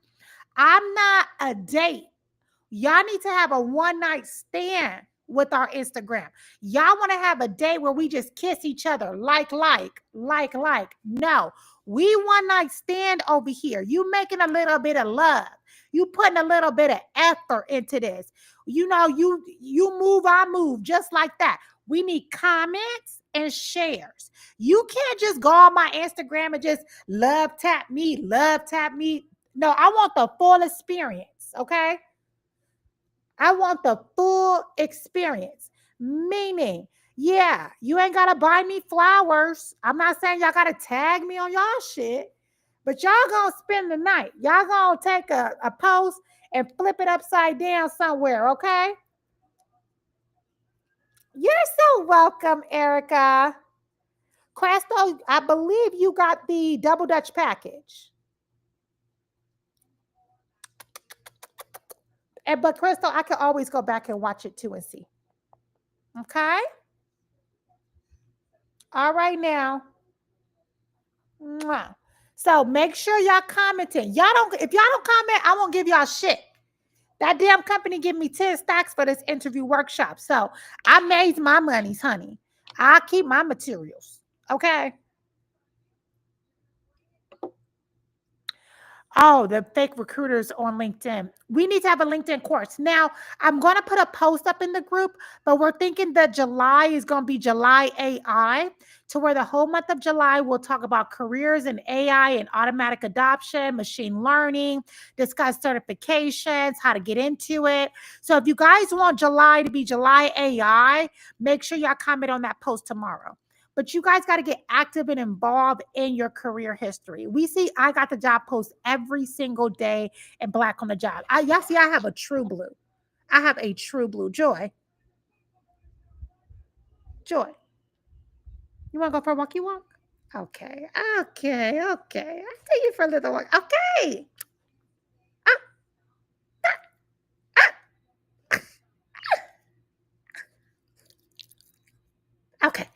I'm not a date. Y'all need to have a one-night stand with our Instagram. Y'all want to have a day where we just kiss each other like. No, we one-night stand over here. You making a little bit of love. You putting a little bit of effort into this. You move, I move, just like that. We need comments and shares. You can't just go on my Instagram and just love tap me. No, I want the full experience, okay? I want the full experience. Meaning, yeah, you ain't got to buy me flowers. I'm not saying y'all got to tag me on y'all shit, but y'all going to spend the night. Y'all going to take a post and flip it upside down somewhere, okay? You're so welcome, Erica. Crystal, I believe you got the double Dutch package. But Crystal, I can always go back and watch it too and see. Okay? All right now. Mwah. So make sure y'all commenting. If y'all don't comment, I won't give y'all shit. That damn company give me 10 stacks for this interview workshop. So I made my monies, honey. I keep my materials. Okay. Oh, the fake recruiters on LinkedIn. We need to have a LinkedIn course. Now, I'm going to put a post up in the group, but we're thinking that July is going to be July AI, to where the whole month of July we'll talk about careers in AI and automatic adoption, machine learning, discuss certifications, how to get into it. So if you guys want July to be July AI, make sure y'all comment on that post tomorrow. But you guys got to get active and involved in your career history. We see I got the job post every single day in Black on the Job. Y'all see I have a true blue. I have a true blue. Joy. Joy. You want to go for a walkie walk? Okay. Okay. Okay. I'll take you for a little walk. Okay. Ah, ah. Okay.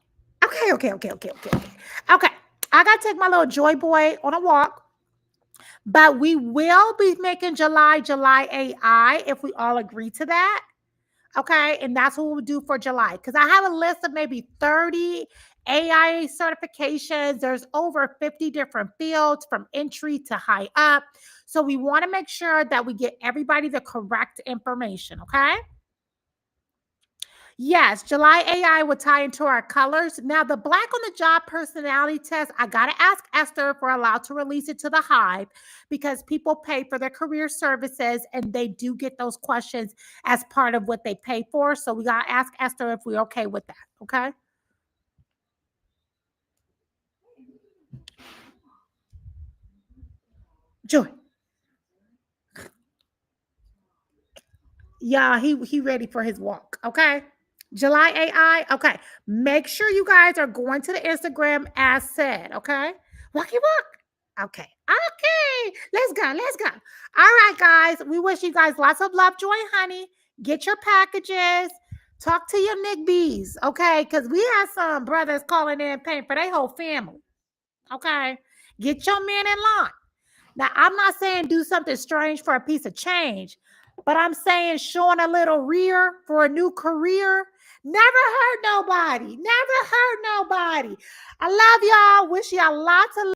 Okay. Okay. Okay. Okay. Okay. Okay. I got to take my little Joy boy on a walk. But we will be making July AI if we all agree to that. Okay. And that's what we'll do for July. Because I have a list of maybe 30 AI certifications. There's over 50 different fields from entry to high up. So we want to make sure that we get everybody the correct information. Okay. Yes, July AI would tie into our colors. Now, the Black on the Job personality test, I got to ask Esther if we're allowed to release it to the Hive, because people pay for their career services and they do get those questions as part of what they pay for. So we got to ask Esther if we're okay with that. Okay. Joy. Yeah, he ready for his walk. Okay. July AI. Okay. Make sure you guys are going to the Instagram as said. Okay. Walkie walk. Okay. Okay. Let's go. Let's go. All right, guys. We wish you guys lots of love, joy, honey. Get your packages. Talk to your Nick B's. Okay. Because we have some brothers calling in paying for their whole family. Okay. Get your man in line. Now, I'm not saying do something strange for a piece of change, but I'm saying showing a little rear for a new career never hurt nobody. Never hurt nobody. I love y'all. Wish y'all lots of